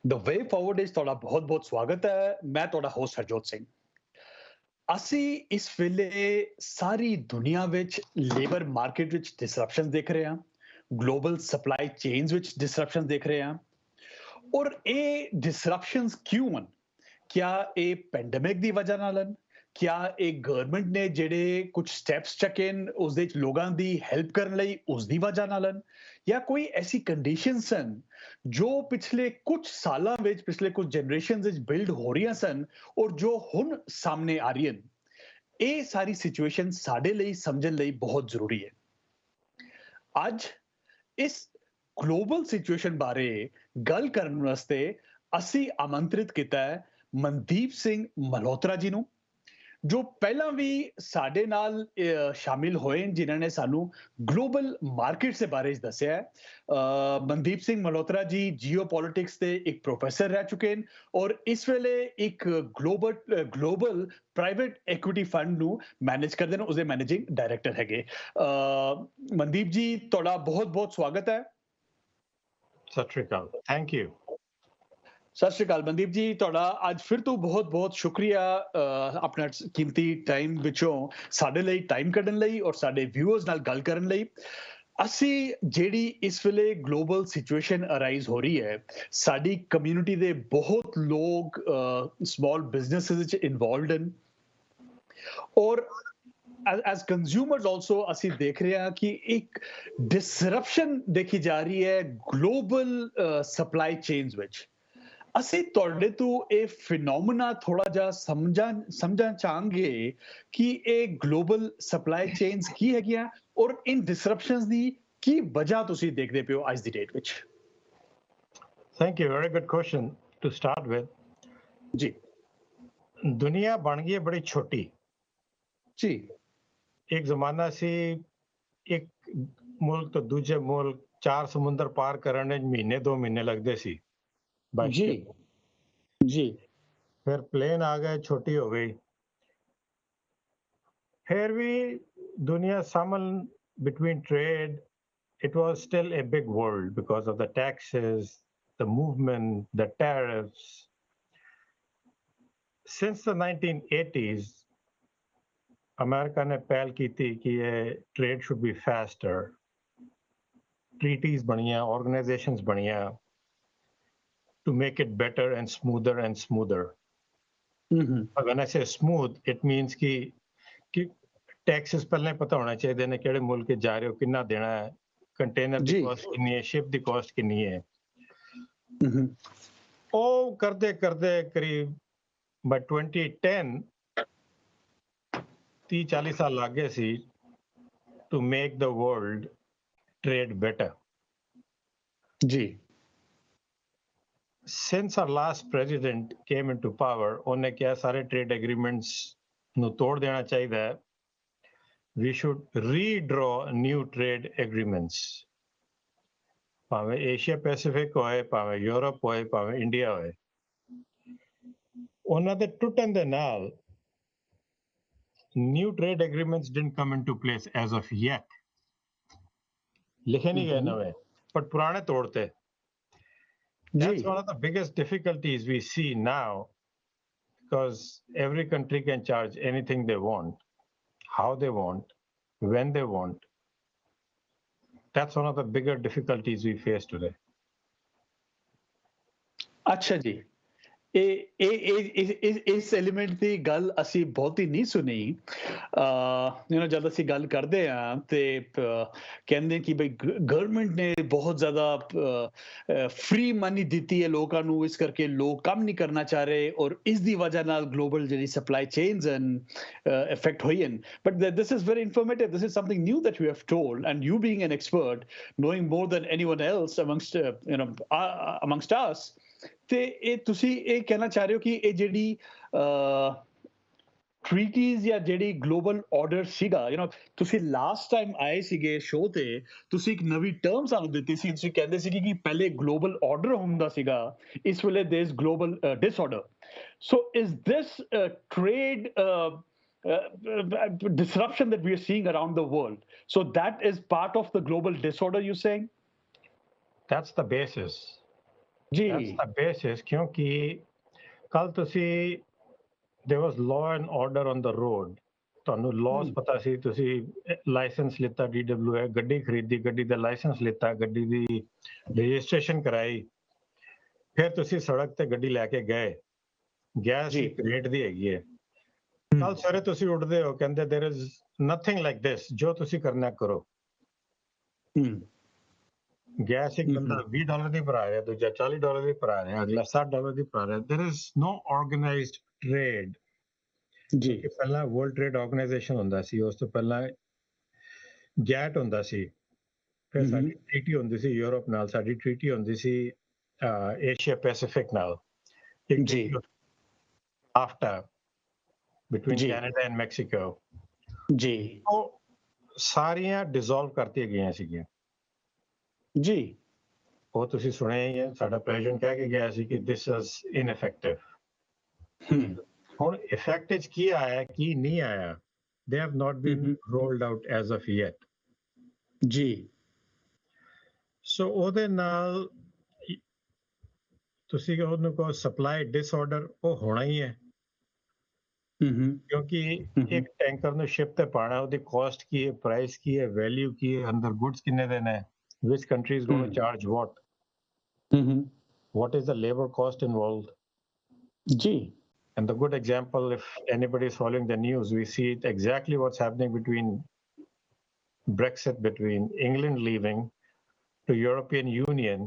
ਦ way forward ਵਿੱਚ ਤੁਹਾਡਾ ਬਹੁਤ-ਬਹੁਤ ਸਵਾਗਤ ਹੈ। ਮੈਂ ਤੁਹਾਡਾ ਹੋਸਟ ਹਰਜੋਤ ਸਿੰਘ। ਅਸੀਂ ਇਸ ਵੇਲੇ ਸਾਰੀ ਦੁਨੀਆ ਵਿੱਚ ਲੇਬਰ ਮਾਰਕੀਟ ਵਿੱਚ ਡਿਸਰਪਸ਼ਨ ਦੇਖ ਰਹੇ ਹਾਂ। ਗਲੋਬਲ ਸਪਲਾਈ ਚੇਨਸ ਵਿੱਚ ਡਿਸਰਪਸ਼ਨ ਦੇਖ ਰਹੇ ਹਾਂ। ਔਰ ਇਹ ਡਿਸਰਪਸ਼ਨਸ ਕਿਉਂ ਹਨ? ਕਿਆ ਇਹ ਪੈਂਡੇਮਿਕ ਦੀ ਵਜ੍ਹਾ ਨਾਲ ਹਨ? ਕਿਆ ਇਹ ਗਵਰਨਮੈਂਟ ਨੇ ਜਿਹੜੇ ਕੁਝ ਸਟੈਪਸ ਚੱਕੇ ਨੇ ਉਸਦੇ ਵਿੱਚ ਲੋਕਾਂ ਦੀ ਹੈਲਪ ਕਰਨ ਲਈ ਉਸ ਦੀ ਵਜ੍ਹਾ ਨਾਲ ਹਨ? ਜਾਂ ਕੋਈ ਐਸੀ ਕੰਡੀਸ਼ਨਸ ਹਨ ਜੋ ਪਿਛਲੇ ਕੁਝ ਸਾਲਾਂ ਵਿੱਚ ਪਿਛਲੇ ਕੁਝ ਜਨਰੇਸ਼ਨਸ ਵਿੱਚ ਬਿਲਡ ਹੋ ਰਹੀਆਂ ਸਨ ਔਰ ਜੋ ਹੁਣ ਸਾਹਮਣੇ ਆ ਰਹੀਆਂ ਹਨ? ਇਹ ਸਾਰੀ ਸਿਚੁਏਸ਼ਨ ਸਾਡੇ ਲਈ ਸਮਝਣ ਲਈ ਬਹੁਤ ਜ਼ਰੂਰੀ ਹੈ। ਅੱਜ ਇਸ ਗਲੋਬਲ ਸਿਚੁਏਸ਼ਨ ਬਾਰੇ ਗੱਲ ਕਰਨ ਵਾਸਤੇ ਅਸੀਂ ਆਮੰਤਰਿਤ ਕੀਤਾ ਹੈ ਮਨਦੀਪ ਸਿੰਘ ਮਲਹੋਤਰਾ ਜੀ ਨੂੰ, ਜੋ ਪਹਿਲਾਂ ਵੀ ਸਾਡੇ ਨਾਲ ਸ਼ਾਮਿਲ ਹੋਏ ਨੇ, ਜਿਨ੍ਹਾਂ ਨੇ ਸਾਨੂੰ ਗਲੋਬਲ ਮਾਰਕੀਟਸ ਦੇ ਬਾਰੇ ਦੱਸਿਆ ਹੈ। ਮਨਦੀਪ ਸਿੰਘ ਮਲਹੋਤਰਾ ਜੀ ਜੀਓਪੋਲਿਟਿਕਸ ਦੇ ਇੱਕ ਪ੍ਰੋਫੈਸਰ ਰਹਿ ਚੁੱਕੇ ਨੇ ਔਰ ਇਸ ਵੇਲੇ ਇੱਕ ਗਲੋਬਲ ਪ੍ਰਾਈਵੇਟ ਇਕੁਇਟੀ ਫੰਡ ਨੂੰ ਮੈਨੇਜ ਕਰਦੇ ਨੇ, ਉਸਦੇ ਮੈਨੇਜਿੰਗ ਡਾਇਰੈਕਟਰ ਹੈਗੇ। ਮਨਦੀਪ ਜੀ, ਤੁਹਾਡਾ ਬਹੁਤ-ਬਹੁਤ ਸਵਾਗਤ ਹੈ। ਸਤਿ ਸ਼੍ਰੀ ਅਕਾਲ, ਥੈਂਕ ਯੂ। ਸਤਿ ਸ਼੍ਰੀ ਅਕਾਲ ਮਨਦੀਪ ਜੀ, ਤੁਹਾਡਾ ਅੱਜ ਫਿਰ ਤੋਂ ਬਹੁਤ-ਬਹੁਤ ਸ਼ੁਕਰੀਆ ਆਪਣਾ ਕੀਮਤੀ ਟਾਈਮ ਵਿੱਚੋਂ ਸਾਡੇ ਲਈ ਟਾਈਮ ਕੱਢਣ ਲਈ ਔਰ ਸਾਡੇ ਵਿਊਅਰਸ ਨਾਲ ਗੱਲ ਕਰਨ ਲਈ। ਅਸੀਂ ਜਿਹੜੀ ਇਸ ਵੇਲੇ ਗਲੋਬਲ ਸਿਚੁਏਸ਼ਨ ਅਰਾਈਜ਼ ਹੋ ਰਹੀ ਹੈ, ਸਾਡੀ ਕਮਿਊਨਿਟੀ ਦੇ ਬਹੁਤ ਲੋਕ ਸਮਾਲ ਬਿਜ਼ਨੈਸਿਸ ਵਿੱਚ ਇਨਵੋਲਵਡ ਹਨ ਔਰ as consumers also ਅਸੀਂ ਦੇਖ ਰਹੇ ਹਾਂ ਕਿ ਇੱਕ ਡਿਸਰਪਸ਼ਨ ਦੇਖੀ ਜਾ ਰਹੀ ਹੈ ਗਲੋਬਲ ਸਪਲਾਈ ਚੇਨਸ ਵਿੱਚ। ਅਸੀਂ ਤੁਹਾਡੇ ਤੋਂ ਇਹ ਫਿਨੋਮੀਨਾ ਥੋੜਾ ਜਿਹਾ ਸਮਝਣਾ ਚਾਹਾਂਗੇ ਕਿ ਇਹ ਗਲੋਬਲ ਸਪਲਾਈ ਚੇਨਸ ਕੀ ਹੈਗੀਆਂ ਔਰ ਇਨ ਡਿਸਰਪਸ਼ਨਸ ਦੀ ਕੀ ਵਜ੍ਹਾ ਤੁਸੀਂ ਦੇਖਦੇ ਪਿਓ ਅੱਜ ਦੀ ਡੇਟ ਵਿੱਚ। Thank you, very good question to start with. ਜੀ, ਦੁਨੀਆ ਬਣ ਗਈ ਹੈ ਬੜੀ ਛੋਟੀ ਜੀ। ਇੱਕ ਜ਼ਮਾਨਾ ਸੀ ਇੱਕ ਮੁਲਕ ਤੋਂ ਦੂਜੇ ਮੁਲਕ 4 ਸਮੁੰਦਰ ਪਾਰ ਕਰਨ ਵਿੱਚ ਮਹੀਨੇ 2 ਮਹੀਨੇ ਲੱਗਦੇ ਸੀ। ਜੀ, ਜੀ। ਫਿਰ ਪਲੇਨ ਆ ਗਏ, ਛੋਟੀ ਹੋ ਗਈ। ਫਿਰ ਵੀ ਦੁਨੀਆ ਸਾਹਮਣ between trade, it was still a big world because of the taxes, the movement, the tariffs. Since the 1980s, America ने पहल की थी कि ये trade should be faster. Treaties बनिया, organizations बनिया to make it better and smoother. When I say smooth, it means कि taxes पहले पता होना चाहिए ने किहड़े मुल्क जा रहे हो, किन्ना देना है, कंटेनर दी कॉस्ट किन्नी है, शिप दी कॉस्ट किन्नी है। ਉਹ ਕਰਦੇ ਕਰਦੇ ਕਰੀਬ by 2010 30-40 ਸਾਲ ਲੱਗ ਗਏ ਸੀ to make the world trade better. ਜੀ। Since our last president came into power, ਉਹਨੇ ਕਿਹਾ ਸਾਰੇ trade agreements ਨੂੰ ਤੋੜ ਦੇਣਾ ਚਾਹੀਦਾ ਹੈ। We should redraw new trade agreements. ਭਾਵੇਂ ਏਸ਼ੀਆ ਪੈਸੀਫਿਕ ਹੋਏ, ਭਾਵੇਂ ਯੂਰਪ ਹੋਏ, ਭਾਵੇਂ ਇੰਡੀਆ ਹੋਏ। ਉਹਨਾਂ ਦੇ ਟੁੱਟਣ ਦੇ ਨਾਲ new trade agreements didn't come into place as of yet. ਲਿਖੇ ਨਹੀਂ ਗਏ ਨਵੇਂ, ਪਰ ਪੁਰਾਣੇ ਤੋੜਤੇ। That's one of the biggest difficulties we see now, because every country can charge anything they want, how they want, when they want. That's one of the bigger difficulties we face today. ਅੱਛਾ ਜੀ, ਇਸ element ਦੀ ਗੱਲ ਅਸੀਂ ਬਹੁਤੀ ਨਹੀਂ ਸੁਣੀ। ਜਦ ਅਸੀਂ ਗੱਲ ਕਰਦੇ ਹਾਂ ਤੇ ਕਹਿੰਦੇ ਕਿ ਬਈ ਗਵਰਨਮੈਂਟ ਨੇ ਬਹੁਤ ਜ਼ਿਆਦਾ ਫ੍ਰੀ ਮਨੀ ਦਿੱਤੀ ਹੈ ਲੋਕਾਂ ਨੂੰ, ਇਸ ਕਰਕੇ ਲੋਕ ਕੰਮ ਨਹੀਂ ਕਰਨਾ ਚਾਹ ਰਹੇ ਔਰ ਇਸ ਦੀ ਵਜ੍ਹਾ ਨਾਲ ਗਲੋਬਲ ਜਿਹੜੀ ਸਪਲਾਈ ਚੇਨਸ ਹਨ ਇਫੈਕਟ ਹੋਈ ਹਨ। But this is very informative, this is something new that you have told, and you being an expert, knowing more than anyone else amongst us, ਤੇ ਇਹ ਤੁਸੀਂ ਇਹ ਕਹਿਣਾ ਚਾਹ ਰਹੇ ਹੋ ਕਿ ਇਹ ਜਿਹੜੀ ਟ੍ਰੀਟੀਜ਼ ਜਾਂ ਜਿਹੜੀ ਗਲੋਬਲ ਆਰਡਰ ਸੀਗਾ, ਤੁਸੀਂ ਲਾਸਟ ਟਾਈਮ ਆਏ ਸੀਗੇ ਸ਼ੋਅ ਤੇ, ਤੁਸੀਂ ਇੱਕ ਨਵੀਂ ਟਰਮ ਸਾਨੂੰ ਦਿੱਤੀ ਸੀ। ਤੁਸੀਂ ਕਹਿੰਦੇ ਸੀ ਕਿ ਪਹਿਲੇ ਗਲੋਬਲ ਆਰਡਰ ਹੁੰਦਾ ਸੀਗਾ, ਇਸ ਵੇਲੇ there is global disorder. So is this trade disruption that we are seeing around the world, so that is part of the global disorder, you're saying? That's the basis. ਜੀ That's the basis क्योंकि ਕੱਲ ਤੁਸੀਂ there was law and order on the road. ਤੁਹਾਨੂੰ laws ਪਤਾ ਸੀ, ਤੁਸੀਂ licence ਲਿੱਤਾ DWI, ਗੱਡੀ ਖਰੀਦੀ, ਗੱਡੀ ਦਾ ਲਾਇਸੈਂਸ ਲਿੱਤਾ, ਗੱਡੀ ਦੀ ਰਜਿਸਟ੍ਰੇਸ਼ਨ ਕਰਾਈ, ਫਿਰ ਤੁਸੀਂ ਸੜਕ ਤੇ ਗੱਡੀ ਲੈ ਕੇ ਗਏ, ਗੈਸ ਜੀ। ਇੱਕ ਰੇਟ ਦੀ ਹੈਗੀ ਹੈ। ਕੱਲ ਸਵੇਰੇ ਤੁਸੀਂ ਉੱਠਦੇ ਹੋ, ਕਹਿੰਦੇ there is nothing like this, ਜੋ ਤੁਸੀਂ ਕਰਨਾ ਕਰੋ। ਗੈਸ ਇੱਕ ਬੰਦਾ $20 ਦੀ ਭਰਾ ਰਿਹਾ, ਦੂਜਾ $40 ਦੀ ਭਰਾ ਰਿਹਾ, ਅਗਲਾ $60 ਦੀ ਭਰਾ ਰਿਹਾ। there is no organized trade। ਜੀ ਪਹਿਲਾਂ ਵਰਲਡ ਟ੍ਰੇਡ ਆਰਗੇਨਾਈਜੇਸ਼ਨ ਹੁੰਦਾ ਸੀ, ਉਸ ਤੋਂ ਪਹਿਲਾਂ ਗੈਟ ਹੁੰਦਾ ਸੀ, ਫਿਰ ਸਾਡੀ ਟ੍ਰੀਟੀ ਹੁੰਦੀ ਸੀ ਯੂਰਪ ਨਾਲ, ਸਾਡੀ ਟ੍ਰੀਟੀ ਹੁੰਦੀ ਸੀ ਏਸ਼ੀਆ ਪੈਸੀਫਿਕ ਨਾਲ, ਜੀ ਆਫਟਾ ਬਿਟਵੀਨ ਕੈਨੇਡਾ ਐਂਡ ਮੈਕਸੀਕੋ। ਜੀ ਉਹ ਸਾਰੀਆਂ ਡਿਸੋਲਵ ਕਰਤੀਆਂ ਗਈਆਂ ਸੀਗੀਆਂ ਜੀ। ਉਹ ਤੁਸੀਂ ਸੁਣਿਆ ਹੀ ਹੈ, ਸਾਡਾ ਪ੍ਰੈਜ਼ੀਡੈਂਟ ਕਹਿ ਕੇ ਗਿਆ ਸੀ ਕਿ ਦਿਸ ਇਜ਼ ਇਨਇਫੈਕਟਿਵ। ਹੁਣ ਇਫੈਕਟ ਵਿੱਚ ਕੀ ਆਇਆ, ਕੀ ਨਹੀਂ ਆਇਆ, they have not been rolled out as of yet। ਜੀ ਸੋ ਉਹਦੇ ਨਾਲ ਤੁਸੀਂ ਉਹਨੂੰ ਕਹੋ ਸਪਲਾਈ ਡਿਸਆਰਡਰ, ਉਹ ਹੋਣਾ ਹੀ ਹੈ। ਕਿਉਂਕਿ ਇੱਕ ਟੈਂਕਰ ਨੂੰ ਸ਼ਿਪ ਤੇ ਪਾਣਾ, ਉਹਦੀ ਕਾਸਟ ਕੀ ਹੈ, ਪ੍ਰਾਈਸ ਕੀ ਹੈ, ਵੈਲਿਊ ਕੀ ਹੈ, ਅੰਦਰ ਗੁੱਡਸ ਕਿੰਨੇ ਦੇ ਨੇ, which country is going to charge what, what is the labor cost involved। ਜੀ And the good example, if anybody is following the news, we see it exactly what's happening between Brexit, between England leaving to European Union।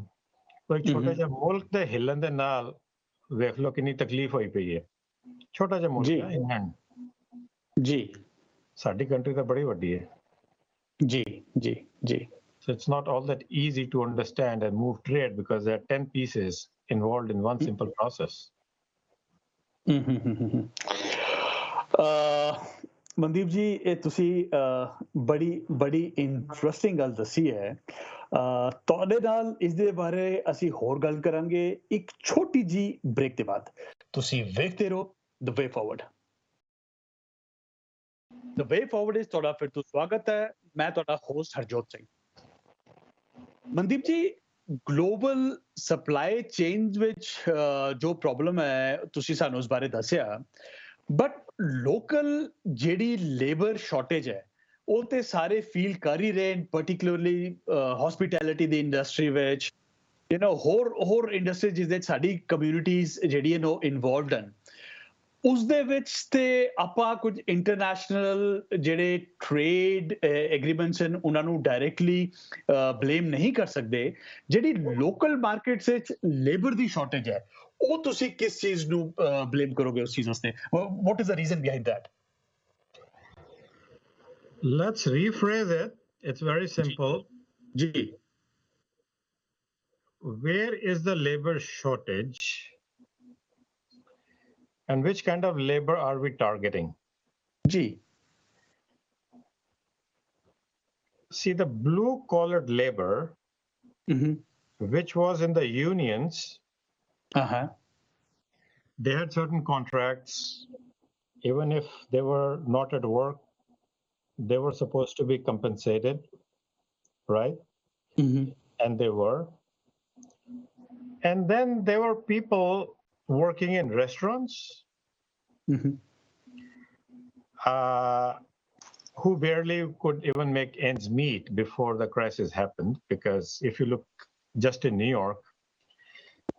ਕੋਈ ਛੋਟਾ ਜਿਹਾ ਮੁਲਕ ਦੇ ਹਿੱਲਣ ਦੇ ਨਾਲ ਵੇਖ ਲਓ ਕਿੰਨੀ ਤਕਲੀਫ ਹੋਈ ਪਈ ਹੈ। ਛੋਟਾ ਜਿਹਾ ਮੁਲਕ ਹੈ ਇੰਗਲੈਂਡ, ਜੀ ਸਾਡੀ ਕੰਟਰੀ ਤਾਂ ਬੜੀ ਵੱਡੀ ਹੈ। ਜੀ ਜੀ ਜੀ। So it's not all that easy to understand and move trade because there are 10 pieces involved in one simple process। Mandeep ਜੀ, ਇਹ ਤੁਸੀਂ ਬੜੀ ਇੰਟਰਸਟਿੰਗ ਗੱਲ ਦੱਸੀ ਹੈ। ਤੁਹਾਡੇ ਨਾਲ ਇਸ ਦੇ ਬਾਰੇ ਅਸੀਂ ਹੋਰ ਗੱਲ ਕਰਾਂਗੇ ਇੱਕ ਛੋਟੀ ਜੀ ਬ੍ਰੇਕ ਦੇ ਬਾਅਦ। ਤੁਸੀਂ ਵੇਖਦੇ ਰਹੋ ਦ way forward. The way forward is ਤੁਹਾਡਾ ਫਿਰ ਤੋਂ ਸਵਾਗਤ ਹੈ। ਮੈਂ ਤੁਹਾਡਾ ਹੋਸਟ ਹਰਜੋਤ ਸਿੰਘ। ਮਨਦੀਪ ਜੀ, ਗਲੋਬਲ ਸਪਲਾਈ ਚੇਨ ਵਿੱਚ ਜੋ ਪ੍ਰੋਬਲਮ ਹੈ ਤੁਸੀਂ ਸਾਨੂੰ ਉਸ ਬਾਰੇ ਦੱਸਿਆ, ਬਟ ਲੋਕਲ ਜਿਹੜੀ ਲੇਬਰ ਸ਼ਾਰਟੇਜ ਹੈ ਉਹ ਤੇ ਸਾਰੇ ਫੀਲ ਕਰ ਹੀ ਰਹੇ, ਪਾਰਟਿਕੂਲਰਲੀ ਹੌਸਪਿਟੈਲਿਟੀ ਦੀ ਇੰਡਸਟਰੀ ਵਿੱਚ, ਹੋਰ ਇੰਡਸਟਰੀ ਜਿਸ ਵਿੱਚ ਸਾਡੀ ਕਮਿਊਨਿਟੀਜ਼ ਜਿਹੜੀਆਂ ਨੇ ਉਹ ਇਨਵੋਲਵਡ ਹਨ। ਉਸਦੇ ਵਿੱਚ ਤੇ ਆਪਾਂ ਕੁਝ ਇੰਟਰਨੈਸ਼ਨਲ ਜਿਹੜੇ ਟ੍ਰੇਡ ਐਗਰੀਮੈਂਟਸ ਹਨ ਉਹਨਾਂ ਨੂੰ ਡਾਇਰੈਕਟਲੀ ਬਲੇਮ ਨਹੀਂ ਕਰ ਸਕਦੇ। ਜਿਹੜੀ ਲੋਕਲ ਮਾਰਕੀਟਸ ਵਿੱਚ ਲੇਬਰ ਦੀ ਸ਼ਾਰਟੇਜ ਹੈ ਉਹ ਤੁਸੀਂ ਕਿਸ ਚੀਜ਼ ਨੂੰ ਬਲੇਮ ਕਰੋਗੇ ਉਸ ਚੀਜ਼ ਵਾਸਤੇ? What is the reason behind that? Let's rephrase it. It's very simple। ਜੀ। Where is the labor shortage and which kind of labor are we targeting? ਜੀ। See, the blue collared labor, which was in the unions, they had certain contracts. Even if they were not at work, they were supposed to be compensated, right? And they were. And then there were people working in restaurants who barely could even make ends meet before the crisis happened. Because if you look just in New York,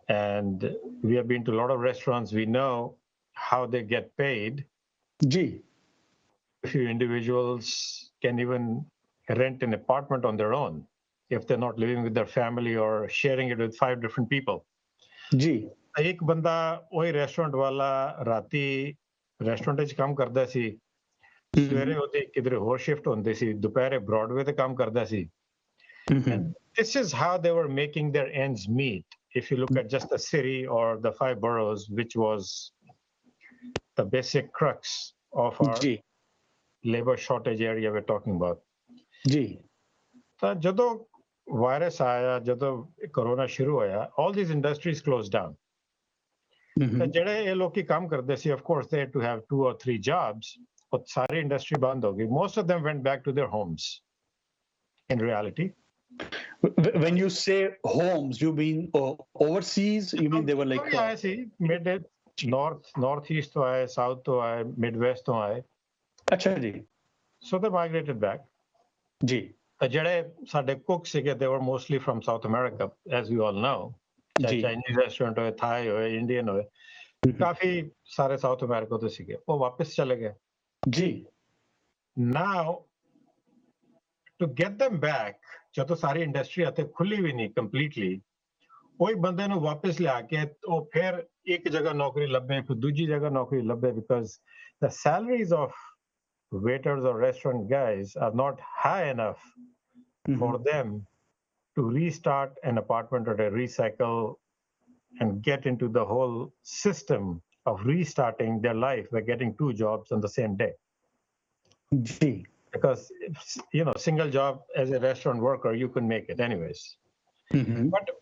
and we have been to a lot of restaurants, we know how they get paid. Gee. A few individuals can even rent an apartment on their own if they're not living with their family or sharing it with 5 different people। Gee. ਇੱਕ ਬੰਦਾ ਉਹੀ restaurant ਵਾਲਾ ਰਾਤੀ restaurant 'ਚ ਕੰਮ ਕਰਦਾ ਸੀ, ਸਵੇਰੇ ਉਹਦੀ ਕਿਧਰੇ ਹੋਰ ਸ਼ਿਫਟ ਹੁੰਦੀ ਸੀ, ਦੁਪਹਿਰੇ ਬ੍ਰੌਡਵੇ ਤੇ ਕੰਮ ਕਰਦਾ ਸੀ। And this is how they were making their ends meet. If you look at just the city or the 5 boroughs, which was the basic crux of our labor shortage area we're talking about। ਜੀ। ਤਾਂ ਜਦੋਂ virus ਆਇਆ, ਜਦੋਂ corona ਸ਼ੁਰੂ ਹੋਇਆ, all these industries closed down। ਤਾਂ ਜਿਹੜੇ ਇਹ ਲੋਕੀ ਕੰਮ ਕਰਦੇ ਸੀ, of course they had to have 2 or 3 jobs, but sorry industry ਬੰਦ ਹੋ ਗਈ। Most of them went back to their homes in reality। When you say homes, you mean overseas? You mean they were like? I see. Mid northeast to आए, south to आए, midwest to आए. अच्छा जी. So they migrated back. जी. ਜਿਹੜੇ ਸਾਡੇ cook ਸੀਗੇ they were mostly from South America, as we all know. ਚਾਹੇ Chinese restaurant ਹੋਏ, ਥਾਈ ਹੋਏ, ਇੰਡੀਅਨ ਹੋਏ, ਕਾਫੀ ਸਾਰੇ ਸਾਊਥ ਅਮਰੀਕਾ ਤੋਂ ਸੀਗੇ, ਉਹ ਵਾਪਸ ਚਲੇ ਗਏ ਜੀ. Now to get them back, ਜਦੋਂ ਸਾਰੀ ਇੰਡਸਟਰੀ ਇੱਥੇ ਖੁੱਲੀ ਵੀ ਨਹੀਂ ਕੰਪਲੀਟਲੀ, ਉਹੀ ਬੰਦੇ ਨੂੰ ਵਾਪਸ ਲਿਆ ਕੇ ਉਹ ਫਿਰ ਇੱਕ ਜਗ੍ਹਾ ਨੌਕਰੀ ਲੱਭੇ, ਫਿਰ ਦੂਜੀ ਜਗ੍ਹਾ ਨੌਕਰੀ ਲੱਭੇ, because the salaries of waiters or restaurant guys are not high enough for them to restart an apartment or to recycle and get into the whole system of restarting their life by getting 2 jobs on the same day. Because, you know, single job as a restaurant worker, you can make it anyways. But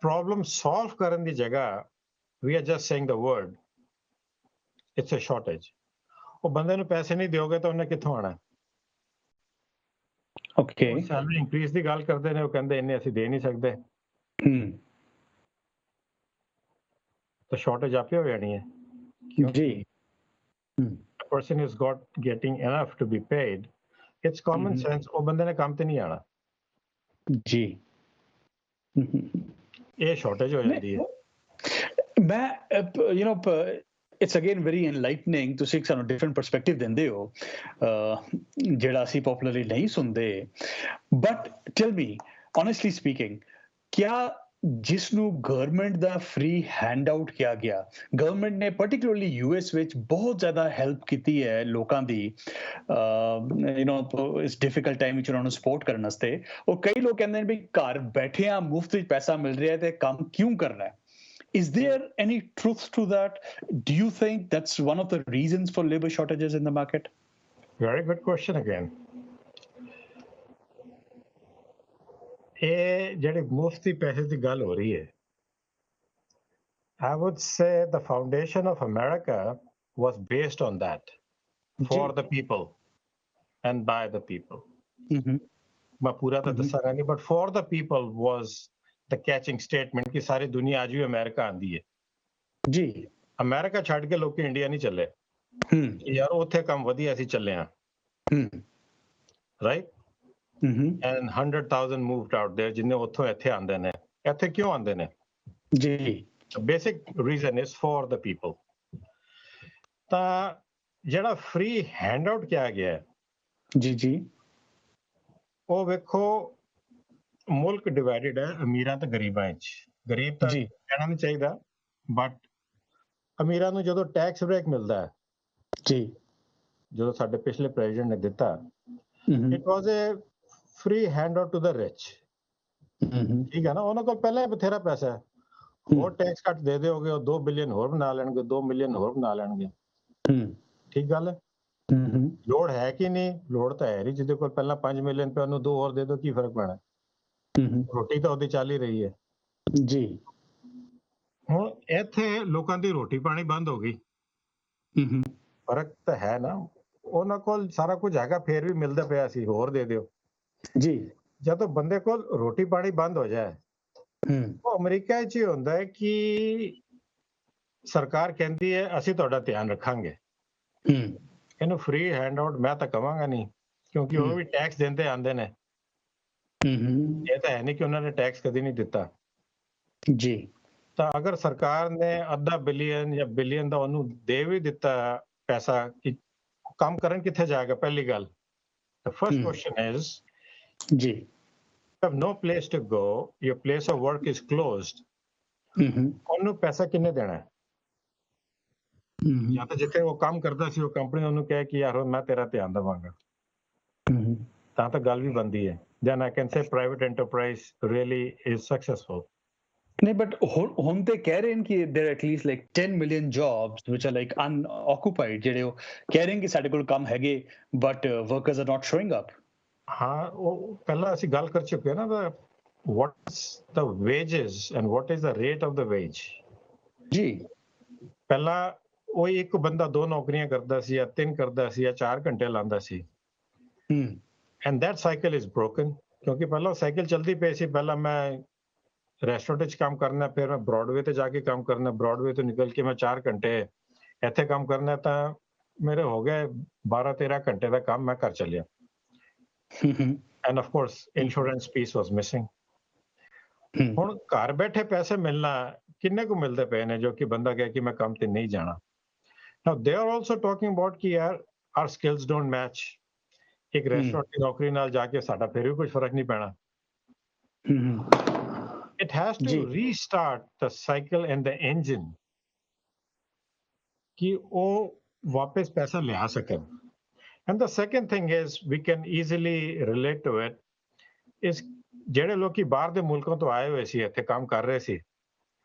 problem solve karan di jagah, we are just saying the word, it's a shortage. ਉਹ ਬੰਦੇ ਨੂੰ ਪੈਸੇ ਨਹੀਂ ਦਿਓਗੇ ਤਾਂ ਉਹਨੇ ਕਿੱਥੋਂ ਆਣਾ? ਓਕੇ, ਸੈਲਰੀ ਇੰਕਰੀਜ਼ ਦੀ ਗੱਲ ਕਰਦੇ ਨੇ, ਉਹ ਕਹਿੰਦੇ ਇੰਨੇ ਅਸੀਂ ਦੇ ਨਹੀਂ ਸਕਦੇ। ਤਾਂ ਸ਼ਾਰਟੇਜ ਆਪੇ ਹੋ ਜਾਣੀ ਹੈ। ਜੀ, a person is getting enough to be paid, it's common sense, ਉਹ ਬੰਦੇ ਨੇ ਕੰਮ ਤੇ ਨਹੀਂ ਆਣਾ। ਜੀ, ਇਹ ਸ਼ਾਰਟੇਜ ਹੋ ਜਾਂਦੀ ਹੈ। ਮੈਂ you know, it's again very enlightening to see ਸਾਨੂੰ different perspective ਦਿੰਦੇ ਹੋ ਜਿਹੜਾ ਅਸੀਂ popularly ਨਹੀਂ ਸੁਣਦੇ। But tell me, honestly speaking, ਕਿਆ ਜਿਸ ਨੂੰ ਗਵਰਨਮੈਂਟ ਦਾ ਫ੍ਰੀ ਹੈਂਡ ਆਊਟ ਕਿਹਾ ਗਿਆ, ਗਵਰਨਮੈਂਟ ਨੇ particularly US ਵਿੱਚ ਬਹੁਤ ਜ਼ਿਆਦਾ ਹੈਲਪ ਕੀਤੀ ਹੈ ਲੋਕਾਂ ਦੀ you know ਇਸ ਡਿਫਿਕਲਟ ਟਾਈਮ ਵਿੱਚ ਉਹਨਾਂ ਨੂੰ ਸਪੋਰਟ ਕਰਨ ਵਾਸਤੇ। ਉਹ ਕਈ ਲੋਕ ਕਹਿੰਦੇ ਨੇ ਵੀ ਘਰ ਬੈਠਿਆਂ ਮੁਫਤ ਵਿੱਚ ਪੈਸਾ ਮਿਲ ਰਿਹਾ ਤੇ ਕੰਮ ਕਿਉਂ ਕਰਨਾ ਹੈ? Is there any truth to that? Do you think that's one of the reasons for labor shortages in the market? Very good question again. ਇਹ ਜਿਹੜੇ ਮੁਫਤੀ ਪੈਸੇ ਦੀ ਗੱਲ ਹੋ ਰਹੀ ਹੈ, I would say the foundation of America was based on that, for the people and by the people. ਮੈਂ ਪੂਰਾ ਤਾਂ ਦੱਸਾਂਗਾ ਨਹੀਂ, but for the people was the catching statement ਕਿ ਸਾਰੀ ਦੁਨੀਆ ਅੱਜ ਵੀ ਅਮਰੀਕਾ ਆਂਦੀ ਹੈ। ਜੀ, ਅਮਰੀਕਾ ਛੱਡ ਕੇ ਲੋਕੀ ਇੰਡੀਆ ਨਹੀਂ ਚੱਲੇ। ਯਾਰ ਉੱਥੇ ਕੰਮ ਵਧੀਆ ਅਸੀਂ ਚੱਲੇ ਆ। Right? and 100,000 moved out there, ਜਿੰਨੇ ਉੱਥੋਂ ਇੱਥੇ ਆਂਦੇ ਨੇ। ਇੱਥੇ ਕਿਉਂ ਆਂਦੇ ਨੇ? ਜੀ, the basic reason is for the people. ਤਾਂ ਜਿਹੜਾ free handout ਕਿਹਾ ਗਿਆ, ਜੀ, ਉਹ ਵੇਖੋ ਮੁਲਕ ਡਿਵਾਈਡਡ ਹੈ ਅਮੀਰਾਂ ਤੇ ਗਰੀਬਾਂ ਵਿੱਚ। ਗਰੀਬ ਤਾਂ ਕਹਿਣਾ ਨਹੀਂ ਚਾਹੀਦਾ, ਬਟ ਅਮੀਰਾਂ ਨੂੰ ਜਦੋਂ ਟੈਕਸ ਬ੍ਰੇਕ ਮਿਲਦਾ ਹੈ, ਜੀ, ਜਦੋਂ ਸਾਡੇ ਪਿਛਲੇ ਪ੍ਰੈਜ਼ੀਡੈਂਟ ਨੇ ਦਿੱਤਾ, it was a free handout to the rich. ਠੀਕ ਹੈ ਨਾ, ਉਹਨਾਂ ਕੋਲ ਪਹਿਲਾਂ ਹੀ ਬਥੇਰਾ ਪੈਸਾ ਹੈ, ਹੋਰ ਟੈਕਸ ਕੱਟ ਦੇ ਦਿਓਗੇ, ਉਹ 2 ਬਿਲੀਅਨ ਹੋਰ ਬਣਾ ਲੈਣਗੇ, 2 ਮਿਲੀਅਨ ਹੋਰ ਬਣਾ ਲੈਣਗੇ। ਠੀਕ ਗੱਲ ਹੈ। ਲੋੜ ਹੈ ਕਿ ਨਹੀਂ? ਲੋੜ ਤਾਂ ਹੈ ਨਹੀਂ। ਜਿਹਦੇ ਕੋਲ ਪਹਿਲਾਂ 5 ਮਿਲੀਅਨ ਪਿਆ ਉਹਨੂੰ 2 ਹੋਰ ਦੇ ਦਿਓ, ਕੀ ਫਰਕ ਪੈਣਾ? ਰੋਟੀ ਤਾਂ ਉਹਦੀ ਚੱਲ ਹੀ ਰਹੀ ਹੈ। ਜੀ, ਹੁਣ ਇੱਥੇ ਲੋਕਾਂ ਦੀ ਰੋਟੀ ਪਾਣੀ ਬੰਦ ਹੋ ਗਈ। ਫਰਕ ਤਾਂ ਹੈ ਨਾ, ਉਹਨਾਂ ਕੋਲ ਸਾਰਾ ਕੁਝ ਹੈਗਾ, ਫੇਰ ਵੀ ਮਿਲਦਾ ਪਿਆ ਸੀ, ਹੋਰ ਦੇ ਦਿਓ। ਜੀ, ਜਦੋਂ ਬੰਦੇ ਕੋਲ ਰੋਟੀ ਪਾਣੀ ਬੰਦ ਹੋ ਜਾਏ, ਉਹ ਅਮਰੀਕਾ 'ਚ ਹੀ ਹੁੰਦਾ ਹੈ ਕਿ ਸਰਕਾਰ ਕਹਿੰਦੀ ਹੈ ਅਸੀਂ ਤੁਹਾਡਾ ਧਿਆਨ ਰੱਖਾਂਗੇ। ਇਹਨੂੰ ਫ੍ਰੀ ਹੈਂਡ ਆਊਟ ਮੈਂ ਤਾਂ ਕਵਾਂਗਾ ਨਹੀਂ, ਕਿਉਂਕਿ ਉਹ ਵੀ ਟੈਕਸ ਦਿੰਦੇ ਆਂਦੇ ਨੇ। ਇਹ ਤਾਂ ਹੈ ਨਹੀਂ ਕਿ ਉਹਨਾਂ ਨੇ ਟੈਕਸ ਕਦੀ ਨਹੀਂ ਦਿੱਤਾ। ਜੀ, ਤਾਂ ਅਗਰ ਸਰਕਾਰ ਨੇ ਅੱਧਾ ਬਿਲੀਅਨ ਜਾਂ ਬਿਲੀਅਨ ਦਾ ਉਹਨੂੰ ਦੇ ਵੀ ਦਿੱਤਾ ਪੈਸਾ, ਕਿ ਕੰਮ ਕਰਨ ਕਿੱਥੇ ਜਾਏਗਾ? ਪਹਿਲੀ ਗੱਲ, the first question is, ਜੀ, you have no place to go, your place of work is closed, ਉਹਨੂੰ ਪੈਸਾ ਕਿੰਨੇ ਦੇਣਾ ਹੈ? ਜਾਂ ਤਾਂ ਜਿੱਥੇ ਉਹ ਕੰਮ ਕਰਦਾ ਸੀ ਉਹ ਕੰਪਨੀ ਉਹਨੂੰ ਕਹੇ ਕਿ ਯਾਰ ਮੈਂ ਤੇਰਾ ਧਿਆਨ ਦੇਵਾਂਗਾ, ਤਾਂ ਗੱਲ ਵੀ ਬਣਦੀ ਹੈ। Then I can say private enterprise really is successful. ਨਹੀਂ, ਬਟ ਹੁਣ ਤੇ ਕਹਿ ਰਹੇ ਨੇ ਕਿ there are at least like 10 million jobs which are like unoccupied, ਜਿਹੜੇ ਉਹ ਕਹਿ ਰਹੇ ਨੇ ਕਿ ਸਾਡੇ ਕੋਲ ਕੰਮ ਹੈਗੇ, but workers are not showing up. ਹਾਂ, ਉਹ ਪਹਿਲਾਂ ਅਸੀਂ ਗੱਲ ਕਰ ਚੁੱਕੇ ਹਾਂ ਨਾ, what's the wages and what is the rate of the wage? ਜੀ, ਪਹਿਲਾਂ ਉਹ ਇੱਕ ਬੰਦਾ 2 ਨੌਕਰੀਆਂ ਕਰਦਾ ਸੀ ਜਾਂ 3 ਕਰਦਾ ਸੀ ਜਾਂ 4 ਘੰਟੇ ਲਾਉਂਦਾ ਸੀ, and that cycle is broken. ਕਿਉਂਕਿ ਪਹਿਲਾਂ ਸਾਈਕਲ ਚਲਦੀ ਪਈ ਸੀ, ਪਹਿਲਾਂ ਮੈਂ ਰੈਸਟੋਰੈਂਟ 'ਚ ਕੰਮ ਕਰਨਾ, ਫਿਰ ਮੈਂ ਬ੍ਰੌਡਵੇ ਤੇ ਜਾ ਕੇ ਕੰਮ ਕਰਨਾ, ਬ੍ਰੌਡਵੇ ਤੋਂ ਨਿਕਲ ਕੇ ਮੈਂ 4 ਘੰਟੇ ਇੱਥੇ ਕੰਮ ਕਰਨਾ, ਤਾਂ ਮੇਰੇ ਹੋ ਗਏ 12-13 ਘੰਟੇ ਦਾ ਕੰਮ, ਮੈਂ ਘਰ ਚੱਲਿਆ। End of course insurance piece was missing. ਹੁਣ ਘਰ ਬੈਠੇ ਪੈਸੇ ਮਿਲਣਾ ਕਿੰਨੇ ਕੁ ਮਿਲਦੇ ਪਏ ਨੇ, ਜੋ ਕਿ ਬੰਦਾ ਕਹੇ ਕਿ ਮੈਂ ਕੰਮ ਤੇ ਨਹੀਂ ਜਾਣਾ। ਨਾਓ they are also talking about ਕਿ ਯਾਰ ਆਰ ਸਕਿੱਲਸ ਡੋਂਟ ਮੈਚ। ਇੱਕ ਰੈਸਟੋਰੈਂਟ ਦੀ ਨੌਕਰੀ ਨਾਲ ਜਾ ਕੇ ਸਾਡਾ ਫਿਰ ਵੀ ਕੁਝ ਫਰਕ ਨਹੀਂ ਪੈਣਾ। It has to restart the cycle and the engine कि वो वापस पैसा ले आ सके। And the second thing is we can easily relate to it is ਜਿਹੜੇ ਲੋਕੀ ਬਾਹਰ ਦੇ ਮੁਲਕਾਂ ਤੋਂ ਆਏ ਹੋਏ ਸੀ, ਇੱਥੇ ਕੰਮ ਕਰ ਰਹੇ ਸੀ,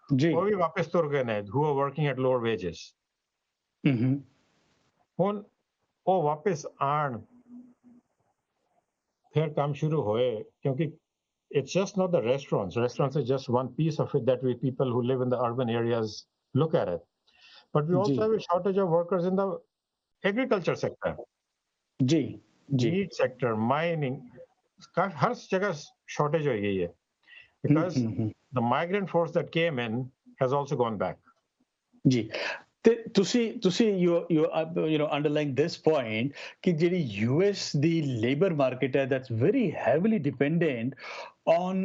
ਉਹ ਵੀ ਵਾਪਸ ਤੁਰ ਗਏ ਨੇ, who are working at lower wages। ਹੁਣ ਉਹ ਵਾਪਸ ਆਣ, ਫਿਰ ਕੰਮ ਸ਼ੁਰੂ ਹੋਏ, ਕਿਉਂਕਿ it's just not the restaurants. Restaurants is just one piece of it that we people who live in the urban areas look at it. But we also have a shortage of workers in the agriculture sector. Meat sector, mining. हर जगह shortage हो गई है because the migrant force that came in has also gone back. जी ਤੁਸੀਂ you know underlying this point ਕਿ ਜਿਹੜੀ US ਦੀ labor market ਹੈ that's very heavily dependent on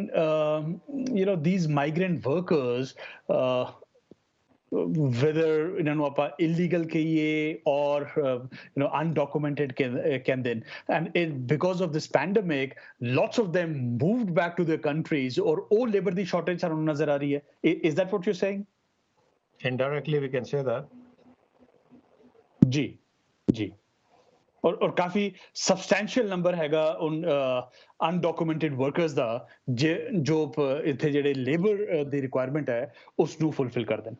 you know these migrant workers whether ਇਹਨਾਂ ਨੂੰ ਆਪਾਂ illegal ਕਹੀਏ or you know undocumented ਕਹਿੰਦੇ and because of this pandemic lots of them moved back to their countries or ਉਹ labor ਦੀ shortage ਸਾਨੂੰ ਨਜ਼ਰ ਆ ਰਹੀ ਹੈ। Is that what you're saying? Indirectly we can say that। जी और काफी सब्सटैंशियल नंबर हैगा उन अनडॉक्यूमेंटेड वर्कर्स ਦਾ ਜੋ ਇੱਥੇ ਜਿਹੜੇ ਲੇਬਰ ਦੀ ਰਿਕੁਆਇਰਮੈਂਟ ਹੈ ਉਸ ਨੂੰ ਫੁੱਲਫਿਲ ਕਰ ਦੇਣ।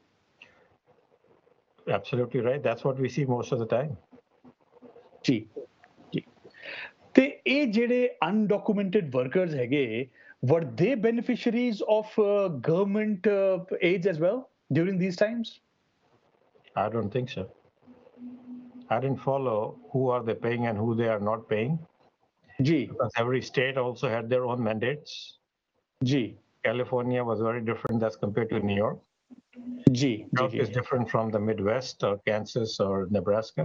Absolutely right, that's what we see most of the time। ਜੀ ਤੇ ਇਹ ਜਿਹੜੇ ਅਨਡॉक्यूमेंटेड ਵਰਕਰਸ ਹੈਗੇ were they beneficiaries of government aids as well during these times? I don't think so। I didn't follow who are they paying and who they are not paying। Because every state also had their own mandates। California was very different as compared to New York। South is different from the Midwest or Kansas or Nebraska।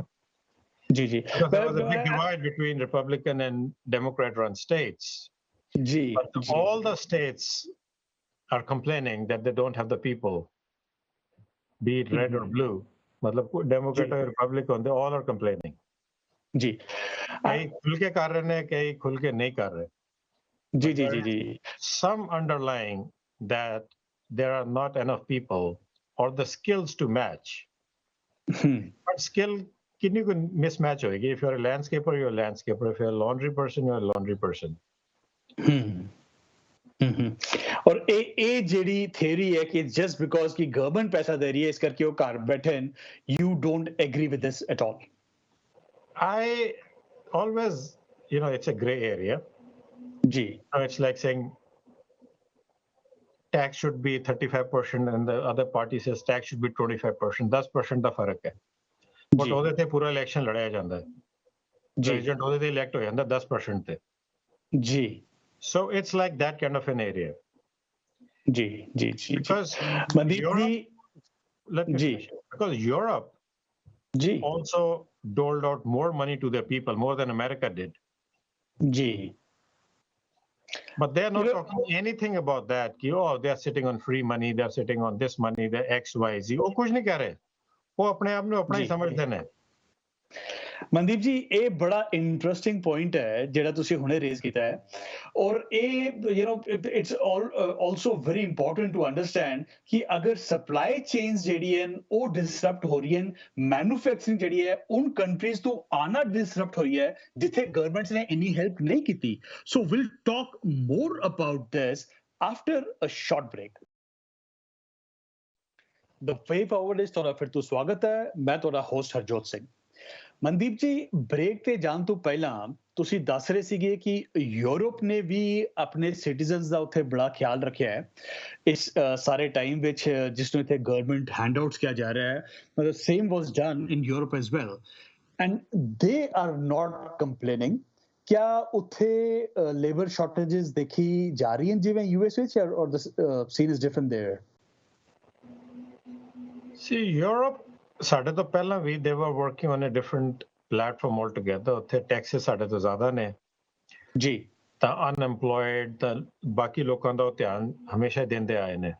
Because there was a big divide between Republican and Democrat-run states। But all the states are complaining that they don't have the people, be it red or blue। मतलब Democrat or Republican, they all are complaining। कई खुल के कर रहे हैं, कई खुल के नहीं कर रहे। Some underlying that there are not enough people or the skills to match। But skill किन्हीं को mismatch होएगी। If you're a landscaper, you're a landscaper। If you're a laundry person, you're a laundry person। और ਇਹ ਜਿਹੜੀ theory ਹੈ ਕਿ just because ਕਿ government ਪੈਸਾ ਦੇ ਰਹੀ ਹੈ ਇਸ ਕਰਕੇ ਉਹ ਘਰ ਬੈਠੇ ਹਨ, you don't agree with this at all? I always, you know, it's a gray area। It's like saying tax should be 35% and the other party says tax should be 25%। 10% ਦਾ ਫਰਕ ਹੈ, ਬਟ ਉਹਦੇ ਤੇ ਪੂਰਾ ਇਲੈਕਸ਼ਨ ਲੜਿਆ ਜਾਂਦਾ ਹੈ। President ਉਹਦੇ ਤੇ ਇਲੈਕਟ ਹੋ ਜਾਂਦਾ 10% ਤੇ। So it's like that kind of an area। Because because Europe also doled out more money to their people, more than America did। But they're not talking anything about that कि oh they're sitting on free money, they're sitting on this money, they're XYZ। वो कुछ नहीं कह रहे, वो अपने आप में अपना ही समझते हैं। ਮਨਦੀਪ ਜੀ ਇਹ ਬੜਾ ਇੰਟਰਸਟਿੰਗ ਪੁਆਇੰਟ ਹੈ ਜਿਹੜਾ ਤੁਸੀਂ ਹੁਣੇ ਰੇਜ਼ ਕੀਤਾ ਹੈ ਔਰ ਇਹ you know it's also very important to understand ਕਿ ਅਗਰ ਸਪਲਾਈ ਚੇਨਸ ਜਿਹੜੀ ਹਨ ਉਹ ਡਿਸਰਪਟ ਹੋ ਰਹੀ ਹਨ, ਮੈਨੂਫੈਕਚਰਿੰਗ ਜਿਹੜੀ ਹੈ ਉਨ ਕੰਟਰੀਜ਼ ਤੋਂ ਆਣਾ ਡਿਸਰਪਟ ਹੋਈ ਹੈ ਜਿੱਥੇ ਗਵਰਨਮੈਂਟਸ ਨੇ ਇੰਨੀ ਹੈਲਪ ਨਹੀਂ ਕੀਤੀ। So will talk more about this after a short break. The way forward is ਤੁਹਾਡਾ ਫਿਰ ਤੋਂ ਸਵਾਗਤ ਹੈ, ਮੈਂ ਤੁਹਾਡਾ ਹੋਸਟ ਹਰਜੋਤ ਸਿੰਘ। ਮਨਦੀਪ ਜੀ ਬ੍ਰੇਕ ਤੇ ਜਾਣ ਤੋਂ ਪਹਿਲਾਂ ਤੁਸੀਂ ਦੱਸ ਰਹੇ ਸੀਗੇ ਕਿ ਯੂਰਪ ਨੇ ਵੀ ਆਪਣੇ ਸਿਟੀਜ਼ਨਸ ਦਾ ਉੱਥੇ ਬੜਾ ਖਿਆਲ ਰੱਖਿਆ ਹੈ ਇਸ ਸਾਰੇ ਟਾਈਮ ਵਿੱਚ ਜਿਸ ਨੂੰ ਇੱਥੇ ਗਵਰਨਮੈਂਟ ਹੈਂਡਆਊਟਸ ਕਿਹਾ ਜਾ ਰਿਹਾ ਹੈ। ਮਤਲਬ same was done in Europe as well and they are not complaining. क्या ਉੱਥੇ ਲੇਬਰ ਸ਼ਾਰਟੇजेस ਦੇਖੀ ਜਾ ਰਹੀ ਹਨ ਜਿਵੇਂ ਯੂਐਸ ਵਿੱਚ or the scene is different there? See, Europe, ਸਾਡੇ ਤੋਂ ਪਹਿਲਾਂ ਵੀ they were working on a different platform altogether. ਉੱਥੇ ਟੈਕਸਸ ਸਾਡੇ ਤੋਂ ਜ਼ਿਆਦਾ ਨੇ, ਜੀ ਤਾਂ ਅਨਐਮਪਲੋਇਡ, ਤਾਂ ਬਾਕੀ ਲੋਕਾਂ ਦਾ ਉਹ ਧਿਆਨ ਹਮੇਸ਼ਾ ਹੀ ਦਿੰਦੇ ਆਏ ਨੇ।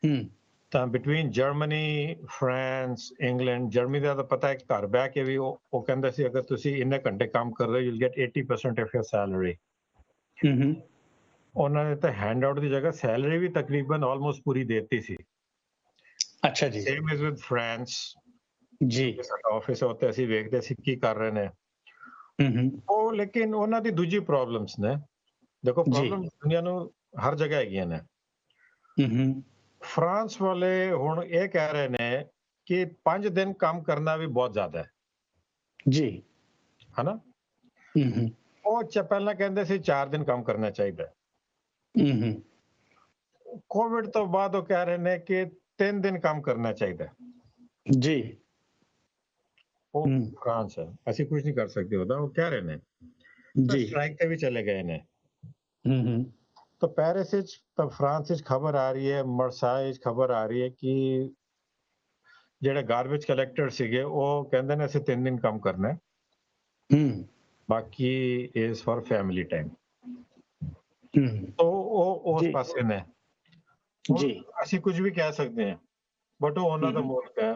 ਹੂੰ ਤਾਂ between Germany, France, England, Germany ਦਾ ਤਾਂ ਪਤਾ ਹੈ ਕਿ ਘਰ ਬਹਿ ਕੇ ਵੀ ਉਹ ਕਹਿੰਦਾ ਸੀ ਅਗਰ ਤੁਸੀਂ ਇੰਨੇ ਘੰਟੇ ਕੰਮ ਕਰ ਰਹੇ ਹੋ you'll get 80% of your salary। ਹੂੰ ਉਹਨਾਂ ਨੇ ਤਾਂ ਹੈਂਡ ਆਊਟ ਦੀ ਜਗ੍ਹਾ ਸੈਲਰੀ ਵੀ ਤਕਰੀਬਨ ਆਲਮੋਸਟ ਪੂਰੀ ਦੇ ਦਿੱਤੀ ਸੀ। ਅੱਛਾ ਜੀ ਸੇਮ ਇਜ਼ ਵਿਦ ਫਰਾਂਸ। ਜੀ ਸਾਡਾ ਆਫਿਸ ਉੱਤੇ ਅਸੀਂ ਵੇਖਦੇ ਸੀ ਕੀ ਕਰ ਰਹੇ ਨੇ ਹੂੰ ਉਹ, ਲੇਕਿਨ ਉਹਨਾਂ ਦੀ ਦੂਜੀ ਪ੍ਰੋਬਲਮਸ ਨੇ। ਦੇਖੋ ਜੀ ਪ੍ਰੋਬਲਮ ਦੁਨੀਆ ਨੂੰ ਹਰ ਜਗ੍ਹਾ ਹੈਗੀਆਂ ਨੇ। ਹੂੰ ਫਰਾਂਸ ਵਾਲੇ ਹੁਣ ਇਹ ਕਹਿ ਰਹੇ ਨੇ ਕਿ 5 ਦਿਨ ਕੰਮ ਕਰਨਾ ਵੀ ਬਹੁਤ ਜ਼ਿਆਦਾ ਹੈ, ਜੀ ਹਨਾ? ਹੂੰ ਉਹ ਪਹਿਲਾਂ ਕਹਿੰਦੇ ਸੀ 4 ਦਿਨ ਕੰਮ ਕਰਨਾ ਚਾਹੀਦਾ। ਹੂੰ ਕੋਵਿਡ ਤੋਂ ਬਾਅਦ ਉਹ ਕਹਿ ਰਹੇ ਨੇ ਕਿ 3 ਦਿਨ ਕੰਮ ਕਰਨਾ ਚਾਹੀਦਾ। ਜੀ ਉਹ ਹੂੰ ਫਰਾਂਸ ਹੈ, ਅਸੀਂ ਕੁਝ ਨਹੀਂ ਕਰ ਸਕਦੇ ਉਹਦਾ, ਉਹ ਕਹਿ ਰਹੇ ਨੇ। ਤਾਂ ਜੀ ਸਟ੍ਰਾਈਕ ਤੇ ਵੀ ਚਲੇ ਗਏ ਨੇ। ਹੂੰ ਤਾਂ ਪੈਰਿਸ ਵਿੱਚ, ਤਾਂ ਫਰਾਂਸ ਵਿੱਚ ਖਬਰ ਆ ਰਹੀ ਹੈ, ਮਰਸਾਈ ਵਿੱਚ ਖਬਰ ਆ ਰਹੀ ਹੈ ਕਿ ਜਿਹੜੇ ਗਾਰਬੇਜ ਕਲੈਕਟਰ ਸੀਗੇ ਉਹ ਕਹਿੰਦੇ ਨੇ ਅਸੀਂ 3 ਦਿਨ ਕੰਮ ਕਰਨਾ ਹੈ, ਹੂੰ ਬਾਕੀ ਇਜ਼ ਫॉर ਫੈਮਿਲੀ ਟਾਈਮ। ਹੂੰ ਉਹ ਉਸ ਜੀ ਪਾਸੇ ਨੇ। ਜੀ ਅਸੀਂ ਕੁਝ ਵੀ ਕਹਿ ਸਕਦੇ ਹਾਂ, ਬਟ ਉਹ ਉਹਨਾਂ ਦਾ ਮੁਲਕ ਹੈ,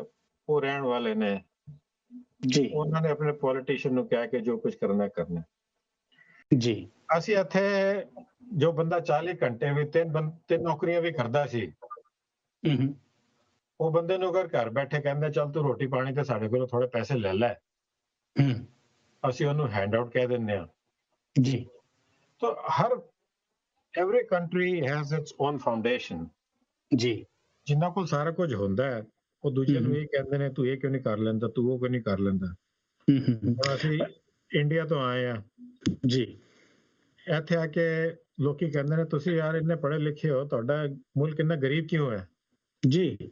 ਉਹ ਰਹਿਣ ਵਾਲੇ ਨੇ, ਜੀ ਉਹਨਾਂ ਨੇ ਆਪਣੇ ਪੋਲੀਟੀਸ਼ੀਅਨ ਨੂੰ ਕਹਿ ਕੇ ਜੋ ਕੁਝ ਕਰਨਾ ਕਰਨਾ। ਜੀ ਅਸੀਂ ਇੱਥੇ ਜੋ ਬੰਦਾ 40 ਘੰਟੇ ਵੀ ਤਿੰਨ ਨੌਕਰੀਆਂ ਵੀ ਕਰਦਾ ਸੀ, ਹੂੰ ਉਹ ਬੰਦੇ ਨੂੰ ਅਗਰ ਘਰ ਬੈਠੇ ਕਹਿੰਦੇ ਚੱਲ ਤੂੰ ਰੋਟੀ ਪਾਣੀ ਤੇ ਸਾਡੇ ਕੋਲੋਂ ਥੋੜੇ ਪੈਸੇ ਲੈ ਲੈ, ਹੂੰ ਅਸੀਂ ਉਹਨੂੰ ਹੈਂਡ ਆਊਟ ਕਹਿ ਦਿੰਦੇ ਹਾਂ। ਜੀ ਤਾਂ every country has its own foundation। ਜੀ ਜਿਨ੍ਹਾਂ ਕੋਲ ਸਾਰਾ ਕੁਝ ਹੁੰਦਾ ਹੈ ਉਹ ਦੂਜੇ ਨੂੰ ਹੂੰ ਇਹ ਕਹਿੰਦੇ ਨੇ ਤੂੰ ਇਹ ਕਿਉਂ ਨਹੀਂ ਕਰ ਲੈਂਦਾ, ਤੂੰ ਉਹ ਕਿਉਂ ਨਹੀਂ ਕਰ ਲੈਂਦਾ। ਹੂੰ ਹੁਣ ਅਸੀਂ ਇੰਡੀਆ ਤੋਂ ਆਏ ਆ, ਜੀ ਇੱਥੇ ਆ ਕੇ ਲੋਕੀ ਕਹਿੰਦੇ ਨੇ ਤੁਸੀਂ ਯਾਰ ਇੰਨੇ ਪੜ੍ਹੇ ਲਿਖੇ ਹੋ, ਤੁਹਾਡਾ ਮੁਲਕ ਇੰਨਾ ਗਰੀਬ ਕਿਉਂ ਹੈ? ਜੀ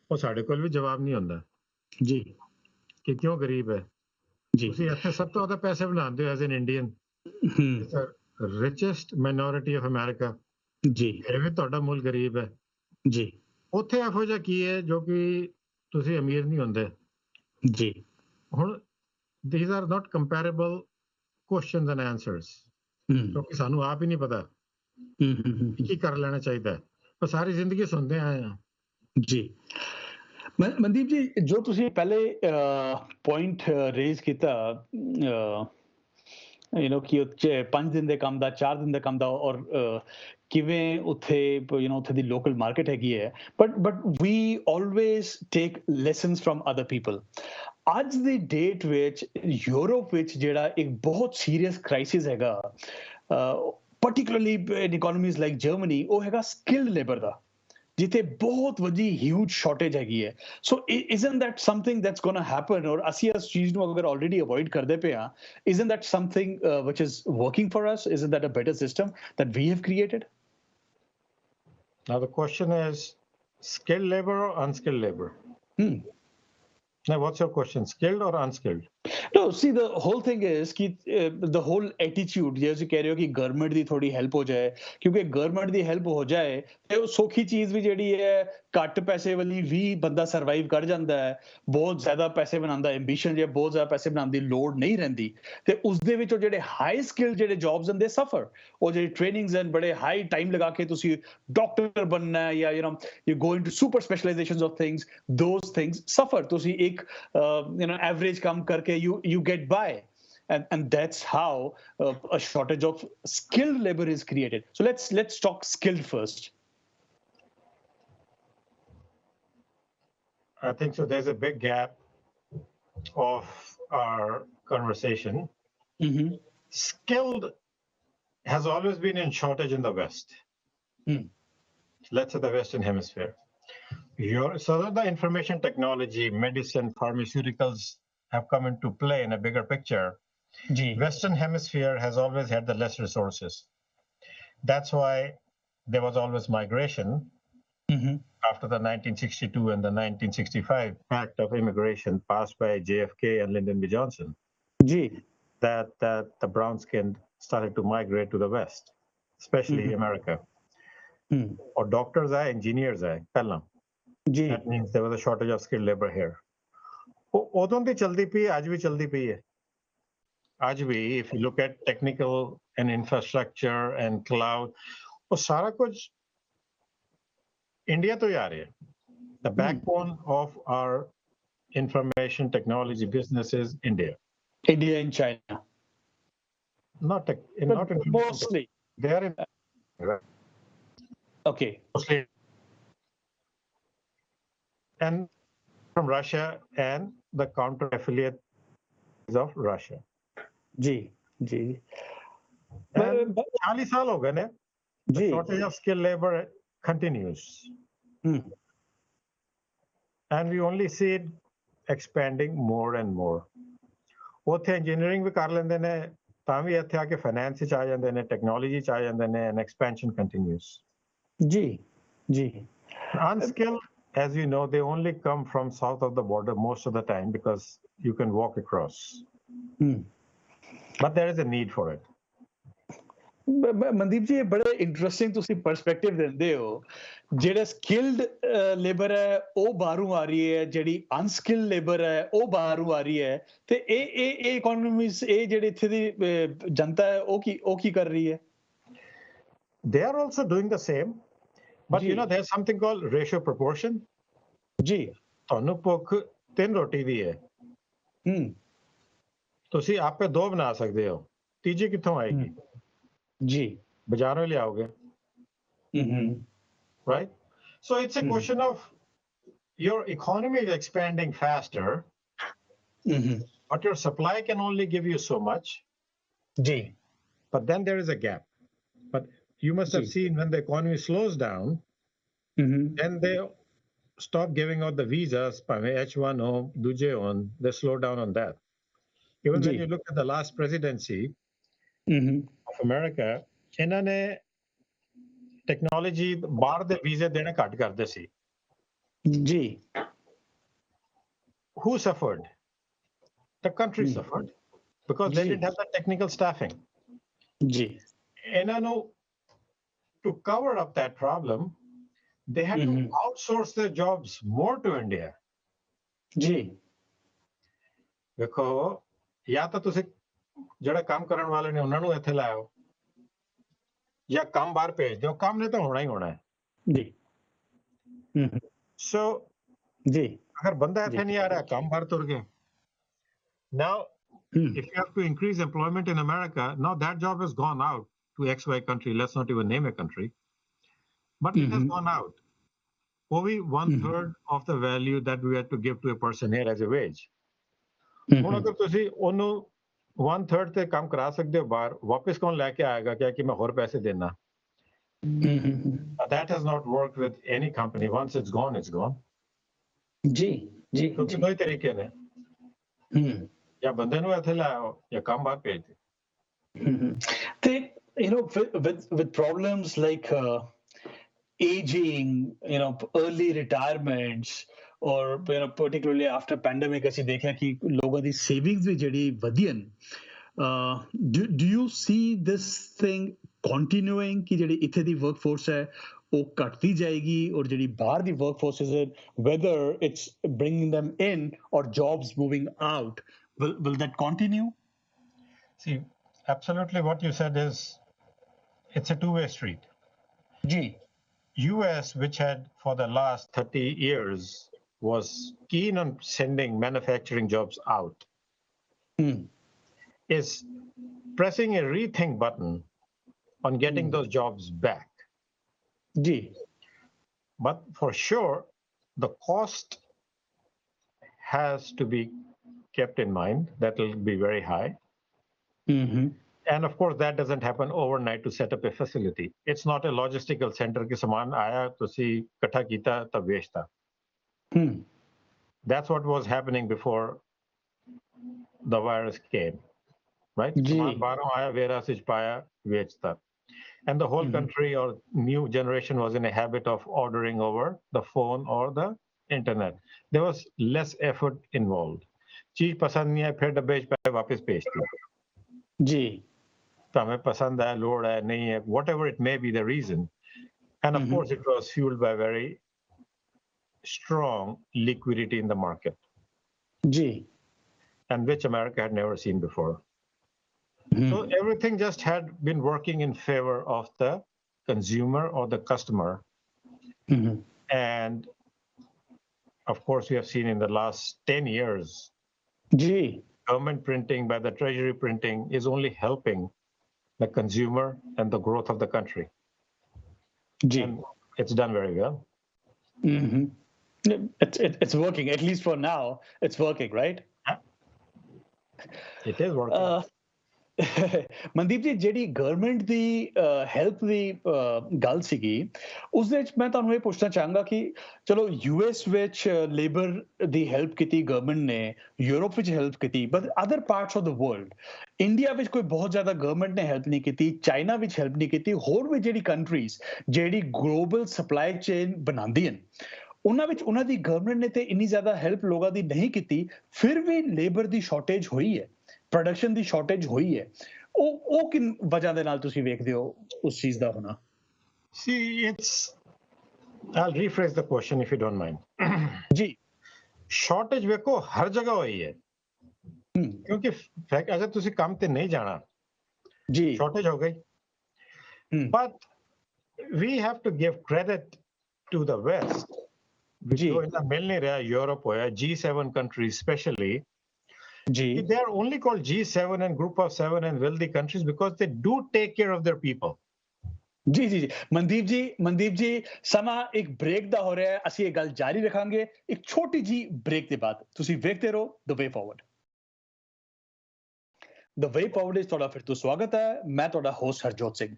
ਉਹ ਸਾਡੇ ਕੋਲ ਵੀ ਜਵਾਬ ਨਹੀਂ ਹੁੰਦਾ ਜੀ ਕਿ ਕਿਉਂ ਗਰੀਬ ਹੈ। ਜੀ ਤੁਸੀਂ ਇੱਥੇ ਸਭ ਤੋਂ ਜ਼ਿਆਦਾ ਪੈਸੇ ਬਣਾਉਂਦੇ ਹੋ ਐਜ਼ ਐਨ ਇੰਡੀਅਨ, ਹੂੰ ਰਿਚੈਸਟ ਮਾਈਨੋਰਿਟੀ ਆਫ ਅਮਰੀਕਾ, ਜੀ ਫਿਰ ਵੀ ਤੁਹਾਡਾ ਮੁਲਕ ਗਰੀਬ ਹੈ। ਜੀ ਉੱਥੇ ਇਹੋ ਜਿਹਾ ਕੀ ਹੈ ਜੋ ਕਿ ਤੁਸੀਂ ਅਮੀਰ ਨਹੀਂ ਹੁੰਦੇ? ਜੀ ਹੁਣ these are not comparable questions and answers, ਕਿਉਂਕਿ ਸਾਨੂੰ ਆਪ ਹੀ ਨਹੀਂ ਪਤਾ ਕੀ ਕਰ ਲੈਣਾ ਚਾਹੀਦਾ ਹੈ। ਉਹ ਸਾਰੀ ਜ਼ਿੰਦਗੀ ਸੁਣਦੇ ਆਏ ਹਾਂ। ਜੀ ਮਨਦੀਪ ਜੀ, ਜੋ ਤੁਸੀਂ ਪਹਿਲੇ ਪੁਆਇੰਟ ਰੇਜ਼ ਕੀਤਾ ਕਿ ਉਹ 5 ਦਿਨ ਦੇ ਕੰਮ ਦਾ, 4 ਦਿਨ ਦੇ ਕੰਮ ਦਾ, ਔਰ ਕਿਵੇਂ ਉੱਥੇ ਉੱਥੇ ਦੀ ਲੋਕਲ ਮਾਰਕੀਟ ਹੈਗੀ ਹੈ, but we always take lessons from other people. ਅੱਜ ਦੀ ਡੇਟ ਵਿੱਚ ਯੂਰਪ ਵਿੱਚ ਜਿਹੜਾ ਇੱਕ ਬਹੁਤ ਸੀਰੀਅਸ ਕ੍ਰਾਈਸਿਸ ਹੈਗਾ, particularly in economies like Germany, ਉਹ ਹੈਗਾ ਸਕਿਲਡ ਲੇਬਰ ਦਾ, ਜਿੱਥੇ ਬਹੁਤ ਵੱਡੀ ਹਿਊਜ ਸ਼ਾਰਟੇਜ ਹੈਗੀ ਹੈ। So isn't that something that's going to happen, or ਅਸੀਂ ਇਸ ਚੀਜ਼ ਨੂੰ ਅਗਰ ਆਲਰੇਡੀ ਅਵੋਇਡ ਕਰਦੇ ਪਏ ਹਾਂ, isn't that something which is working for us? Isn't that a better system that we have created? Now the question is skilled labor or unskilled labor? Now what's your question, skilled or unskilled? No, see, the whole thing is कि the whole attitude, जैसे कह रहे हो कि government ਦੀ ਥੋੜੀ help ਹੋ ਜਾਏ, ਕਿਉਂਕਿ ਗਵਰਨਮੈਂਟ ਦੀ ਹੈਲਪ ਹੋ ਜਾਏ ਤੇ ਉਹ ਸੌਖੀ ਚੀਜ਼ ਵੀ ਜਿਹੜੀ ਹੈ, ਘੱਟ ਪੈਸੇ ਵਾਲੀ ਵੀ ਬੰਦਾ ਸਰਵਾਈਵ ਕਰ ਜਾਂਦਾ ਹੈ, ਬਹੁਤ ਜ਼ਿਆਦਾ ਪੈਸੇ ਬਣਾਉਣ ਦਾ ਐਂਬੀਸ਼ਨ ਜਾਂ ਬਹੁਤ ਜ਼ਿਆਦਾ ਪੈਸੇ ਬਣਾਉਣ ਦੀ ਲੋੜ ਨਹੀਂ ਰਹਿੰਦੀ। ਤੇ ਉਸ ਦੇ ਵਿੱਚ ਉਹ ਜਿਹੜੇ ਹਾਈ ਸਕਿੱਲ ਜਿਹੜੇ ਜੌਬਸ ਹੁੰਦੇ ਸਫਰ, ਉਹ ਜਿਹੜੀ ਟ੍ਰੇਨਿੰਗਸ ਹਨ, ਬੜੇ ਹਾਈ ਟਾਈਮ ਲਗਾ ਕੇ ਤੁਸੀਂ ਡਾਕਟਰ ਬਣਨਾ ਹੈ ਜਾਂ you go into super specialisations of things, those things suffer. ਤੁਸੀਂ ਇੱਕ ਐਵਰੇਜ ਕੰਮ ਕਰਕੇ you get by, and that's how a shortage of skilled labor is created. So let's talk skilled first. I think so there's a big gap of our conversation. Skilled has always been in shortage in the West. Let's say the Western Hemisphere. So that the information technology, medicine, pharmaceuticals have come into play in a bigger picture. Western Hemisphere has always had the less resources. That's why there was always migration after the 1962 and the 1965 Act of Immigration passed by JFK and Lyndon B. Johnson. that the brown skinned started to migrate to the West, especially America. Or doctors are engineers are ਪਹਿਲਾਂ. That means there was a shortage of skilled labor here. ਉਦੋਂ ਦੀ ਚਲਦੀ ਪਈ ਅੱਜ ਵੀ ਚਲਦੀ ਪਈ ਹੈ. ਅੱਜ ਵੀ if you look at technical and infrastructure and cloud, ਉਹ ਸਾਰਾ ਕੁਝ ਇੰਡੀਆ ਤੋਂ ਹੀ ਆ ਰਿਹਾ ਹੈ. The backbone of our information technology business is India. India and China. Not mostly. They are in. Okay. Mostly. And from Russia and the counter affiliate of Russia. जी. 40 साल हो गए ने. The shortage of skilled labor continues. And we only see it expanding more and more. ਉੱਥੇ engineering ਵੀ ਕਰ ਲੈਂਦੇ ਨੇ ਤਾਂ ਵੀ ਇੱਥੇ ਆ ਕੇ finance ਚ ਆ ਜਾਂਦੇ ਨੇ, technology ਚ ਆ ਜਾਂਦੇ ਨੇ, and expansion continues. Ji. Unskilled, as you know, they only come from south of the border most of the time because you can walk across. But there is a need for it. Mandeep ਜੀ ਇਹ ਬੜੇ interesting ਤੁਸੀਂ perspective ਦਿੰਦੇ ਹੋ. ਜਿਹੜਾ skilled labour ਹੈ ਉਹ ਬਾਹਰੋਂ ਆ ਰਹੀ ਹੈ, ਜਿਹੜੀ ਅਨਸਕਿਲਡ ਲੇਬਰ ਹੈ ਉਹ ਬਾਹਰੋਂ ਆ ਰਹੀ ਹੈ, ਤੇ ਇਹ ਇਕਨੋਮੀਜ਼ ਇਹ ਜਿਹੜੇ ਇੱਥੇ ਦੀ ਜਨਤਾ ਹੈ ਉਹ ਕੀ ਕਰ ਰਹੀ ਹੈ? They are also doing the same, but you know there's something called ratio proportion. ਜੀ. ਤੁਹਾਨੂੰ ਭੁੱਖ 3 ਰੋਟੀ ਦੀ ਹੈ. ਤੁਸੀਂ ਆਪੇ 2 ਬਣਾ ਸਕਦੇ ਹੋ, ਤੀਜੀ ਕਿੱਥੋਂ ਆਏਗੀ? जी. बाजारों ले आओगे. Right? So it's a question of your economy is expanding faster, but your supply can only give you so much. Ji. But then there is a gap. But you must have seen when the economy slows down, then they stop giving out the visas, H1 on, Duje on, they slow down on that. Even when you look at the last presidency, of America, ਇਹਨਾਂ ਨੇ technology ਬਾਹਰ ਦੇ ਵੀਜ਼ੇ ਦੇਣੇ ਘੱਟ ਕਰਦੇ ਸੀ. ਜੀ. Who suffered? The country suffered because they didn't have the technical staffing. ਜੀ. ਇਹਨਾਂ ਨੂੰ to cover up that problem, they had to outsource their jobs more to India. ਜੀ. ਦੇਖੋ ਜਾਂ ਤਾਂ ਤੁਸੀਂ ਜਿਹੜੇ ਕੰਮ ਕਰਨ ਵਾਲੇ ਨੇ ਉਹਨਾਂ ਨੂੰ ਇੱਥੇ ਲਾਓ ਜਾਂ ਕੰਮ ਬਾਹਰ ਭੇਜ ਦਿਓ. ਕੰਮ ਨੇ ਤਾਂ ਹੋਣਾ ਹੀ ਹੋਣਾ ਹੈ. ਜੀ. ਸੋ ਜੀ. ਅਗਰ ਬੰਦਾ ਇੱਥੇ ਨਹੀਂ ਆ ਰਿਹਾ, ਕੰਮ ਬਾਹਰ ਤੁਰ ਗਿਆ. Now, if you have to increase employment in America, now that job has gone out to XY country. Let's not even name a country, but it has gone out. Only 1/3 of the value that we had to give to a person here as a wage. ਹੁਣ ਅਗਰ ਤੁਸੀਂ ਉਹਨੂੰ 1/3 ਤੇ ਕੰਮ ਕਰਾ ਸਕਦੇ ਹੋ ਬਾਹਰ, ਵਾਪਸ ਕੌਣ ਲੈ ਕੇ ਆਏਗਾ ਕਿ ਮੈਂ ਹੋਰ ਪੈਸੇ ਦੇਣਾ? That has not worked with any company. Once it's gone, it's gone. ਜੀ. ਕਿਉਂਕਿ ਦੋ ਹੀ ਤਰੀਕੇ ਨੇ, ਜਾਂ ਬੰਦੇ ਨੂੰ ਇੱਥੇ ਲਾਓ ਜਾਂ ਕੰਮ ਬਾਹਰ ਭੇਜ ਦਿਓ. ਤੇ with problems like aging, early retirements, or particularly after pandemic ਅਸੀਂ ਦੇਖਿਆ ਕਿ ਲੋਕਾਂ ਦੀ ਸੇਵਿੰਗਸ ਵੀ ਜਿਹੜੀ ਵਧੀਆਂ. Do you see this thing continuing ਕਿ ਜਿਹੜੀ ਇੱਥੇ ਦੀ workforce ਹੈ ਉਹ ਘਟਦੀ ਜਾਏਗੀ, ਔਰ ਜਿਹੜੀ ਬਾਹਰ ਦੀ workforce is whether it's bringing them in or jobs moving out, will that continue? See, absolutely what you said is it's a two-way street. Ji. US, which had for the last 30 years was keen on sending manufacturing jobs out, is pressing a rethink button on getting those jobs back. Ji. But for sure, the cost has to be kept in mind. That will be very high. And of course, that doesn't happen overnight to set up a facility. It's not a logistical center ki saman aaya tusi ikatha kita ta bechta. That's what was happening before the virus came, right? Saman baron aaya, warehouse vich paya, bechta. And the whole country or new generation was in a habit of ordering over the phone or the internet. There was less effort involved. चीज पसंद नहीं है फिर डब्बे पे वापस भेज दिया. जी ਭਾਵੇਂ ਪਸੰਦ ਹੈ ਲੋੜ ਹੈ ਨਹੀਂ ਹੈ whatever it may be the reason, and of course it was fueled by very strong liquidity in the market, ji and which America had never seen before. So everything just had been working in favor of the consumer or the customer. And of course, we have seen in the last 10 years, ji government printing by the treasury printing is only helping the consumer and the growth of the country. Ji And it's done very well. It's working, at least for now. It's working, right? It is working. Mandeep ਜੀ ਜਿਹੜੀ government ਦੀ help ਦੀ ਗੱਲ ਸੀਗੀ ਉਸ ਦੇ ਵਿੱਚ ਮੈਂ ਤੁਹਾਨੂੰ ਇਹ ਪੁੱਛਣਾ ਚਾਹਾਂਗਾ ਕਿ ਚਲੋ ਯੂਐਸ ਵਿੱਚ ਲੇਬਰ ਦੀ ਹੈਲਪ ਕੀਤੀ ਗਵਰਨਮੈਂਟ ਨੇ, ਯੂਰਪ ਵਿੱਚ ਹੈਲਪ ਕੀਤੀ, but other parts of the world, India ਵਿੱਚ ਕੋਈ ਬਹੁਤ ਜ਼ਿਆਦਾ ਗਵਰਨਮੈਂਟ ਨੇ ਹੈਲਪ ਨਹੀਂ ਕੀਤੀ, ਚਾਈਨਾ ਵਿੱਚ ਹੈਲਪ ਨਹੀਂ ਕੀਤੀ, ਹੋਰ ਵੀ ਜਿਹੜੀ ਕੰਟਰੀਜ਼ ਜਿਹੜੀ ਗਲੋਬਲ ਸਪਲਾਈ ਚੇਨ ਬਣਾਉਂਦੀਆਂ ਉਹਨਾਂ ਵਿੱਚ ਉਹਨਾਂ ਦੀ ਗਵਰਨਮੈਂਟ ਨੇ ਤੇ ਇੰਨੀ ਜ਼ਿਆਦਾ ਹੈਲਪ ਲੋਕਾਂ ਦੀ ਨਹੀਂ ਕੀਤੀ, ਫਿਰ ਵੀ ਲੇਬਰ ਦੀ ਸ਼ਾਰਟੇਜ ਹੋਈ ਹੈ, ਪ੍ਰੋਡਕਸ਼ਨ ਦੀ ਸ਼ਾਰਟੇਜ ਹੋਈ ਹੈ, ਉਹ ਕਿਨ ਵਜ੍ਹਾ ਦੇ ਨਾਲ ਤੁਸੀਂ ਵੇਖਦੇ ਹੋ ਉਸ ਚੀਜ਼ ਦਾ ਹੋਣਾ? See, I'll rephrase the question if you don't mind. ਜੀ ਸ਼ਾਰਟੇਜ ਵੇਖੋ ਹਰ ਜਗ੍ਹਾ ਹੋਈ ਹੈ, ਕਿਉਂਕਿ ਫੈਕਟ ਅਗਰ ਤੁਸੀਂ ਕੰਮ ਤੇ ਨਹੀਂ ਜਾਣਾ ਜੀ ਸ਼ਾਰਟੇਜ ਹੋ ਗਈ, but we have to give credit to the West, ਜੀ ਜੋ ਇਹਨਾਂ ਮਿਲ ਨਹੀਂ ਰਿਹਾ, ਯੂਰਪ ਹੋਇਆ, G7 countries especially. ਜੀ They are only called G7 and Group of 7 and wealthy countries because they do take care of their people. ਜੀ ਜੀ ਜੀ ਮਨਦੀਪ ਜੀ ਸਮਾਂ ਇੱਕ ਬ੍ਰੇਕ ਦਾ ਹੋ ਰਿਹਾ ਹੈ, ਅਸੀਂ ਇਹ ਗੱਲ ਜਾਰੀ ਰੱਖਾਂਗੇ ਇੱਕ ਛੋਟੀ ਜੀ ਬ੍ਰੇਕ ਦੇ ਬਾਅਦ। ਤੁਸੀਂ ਵੇਖਦੇ ਰਹੋ ਦ ਵੇ ਫਾਰਵਰਡ। ਦ ਵੇ ਫਾਰਵਰਡ ਵਿੱਚ ਤੁਹਾਡਾ ਫਿਰ ਤੋਂ ਸਵਾਗਤ ਹੈ, ਮੈਂ ਤੁਹਾਡਾ ਹੋਸਟ ਹਰਜੋਤ ਸਿੰਘ।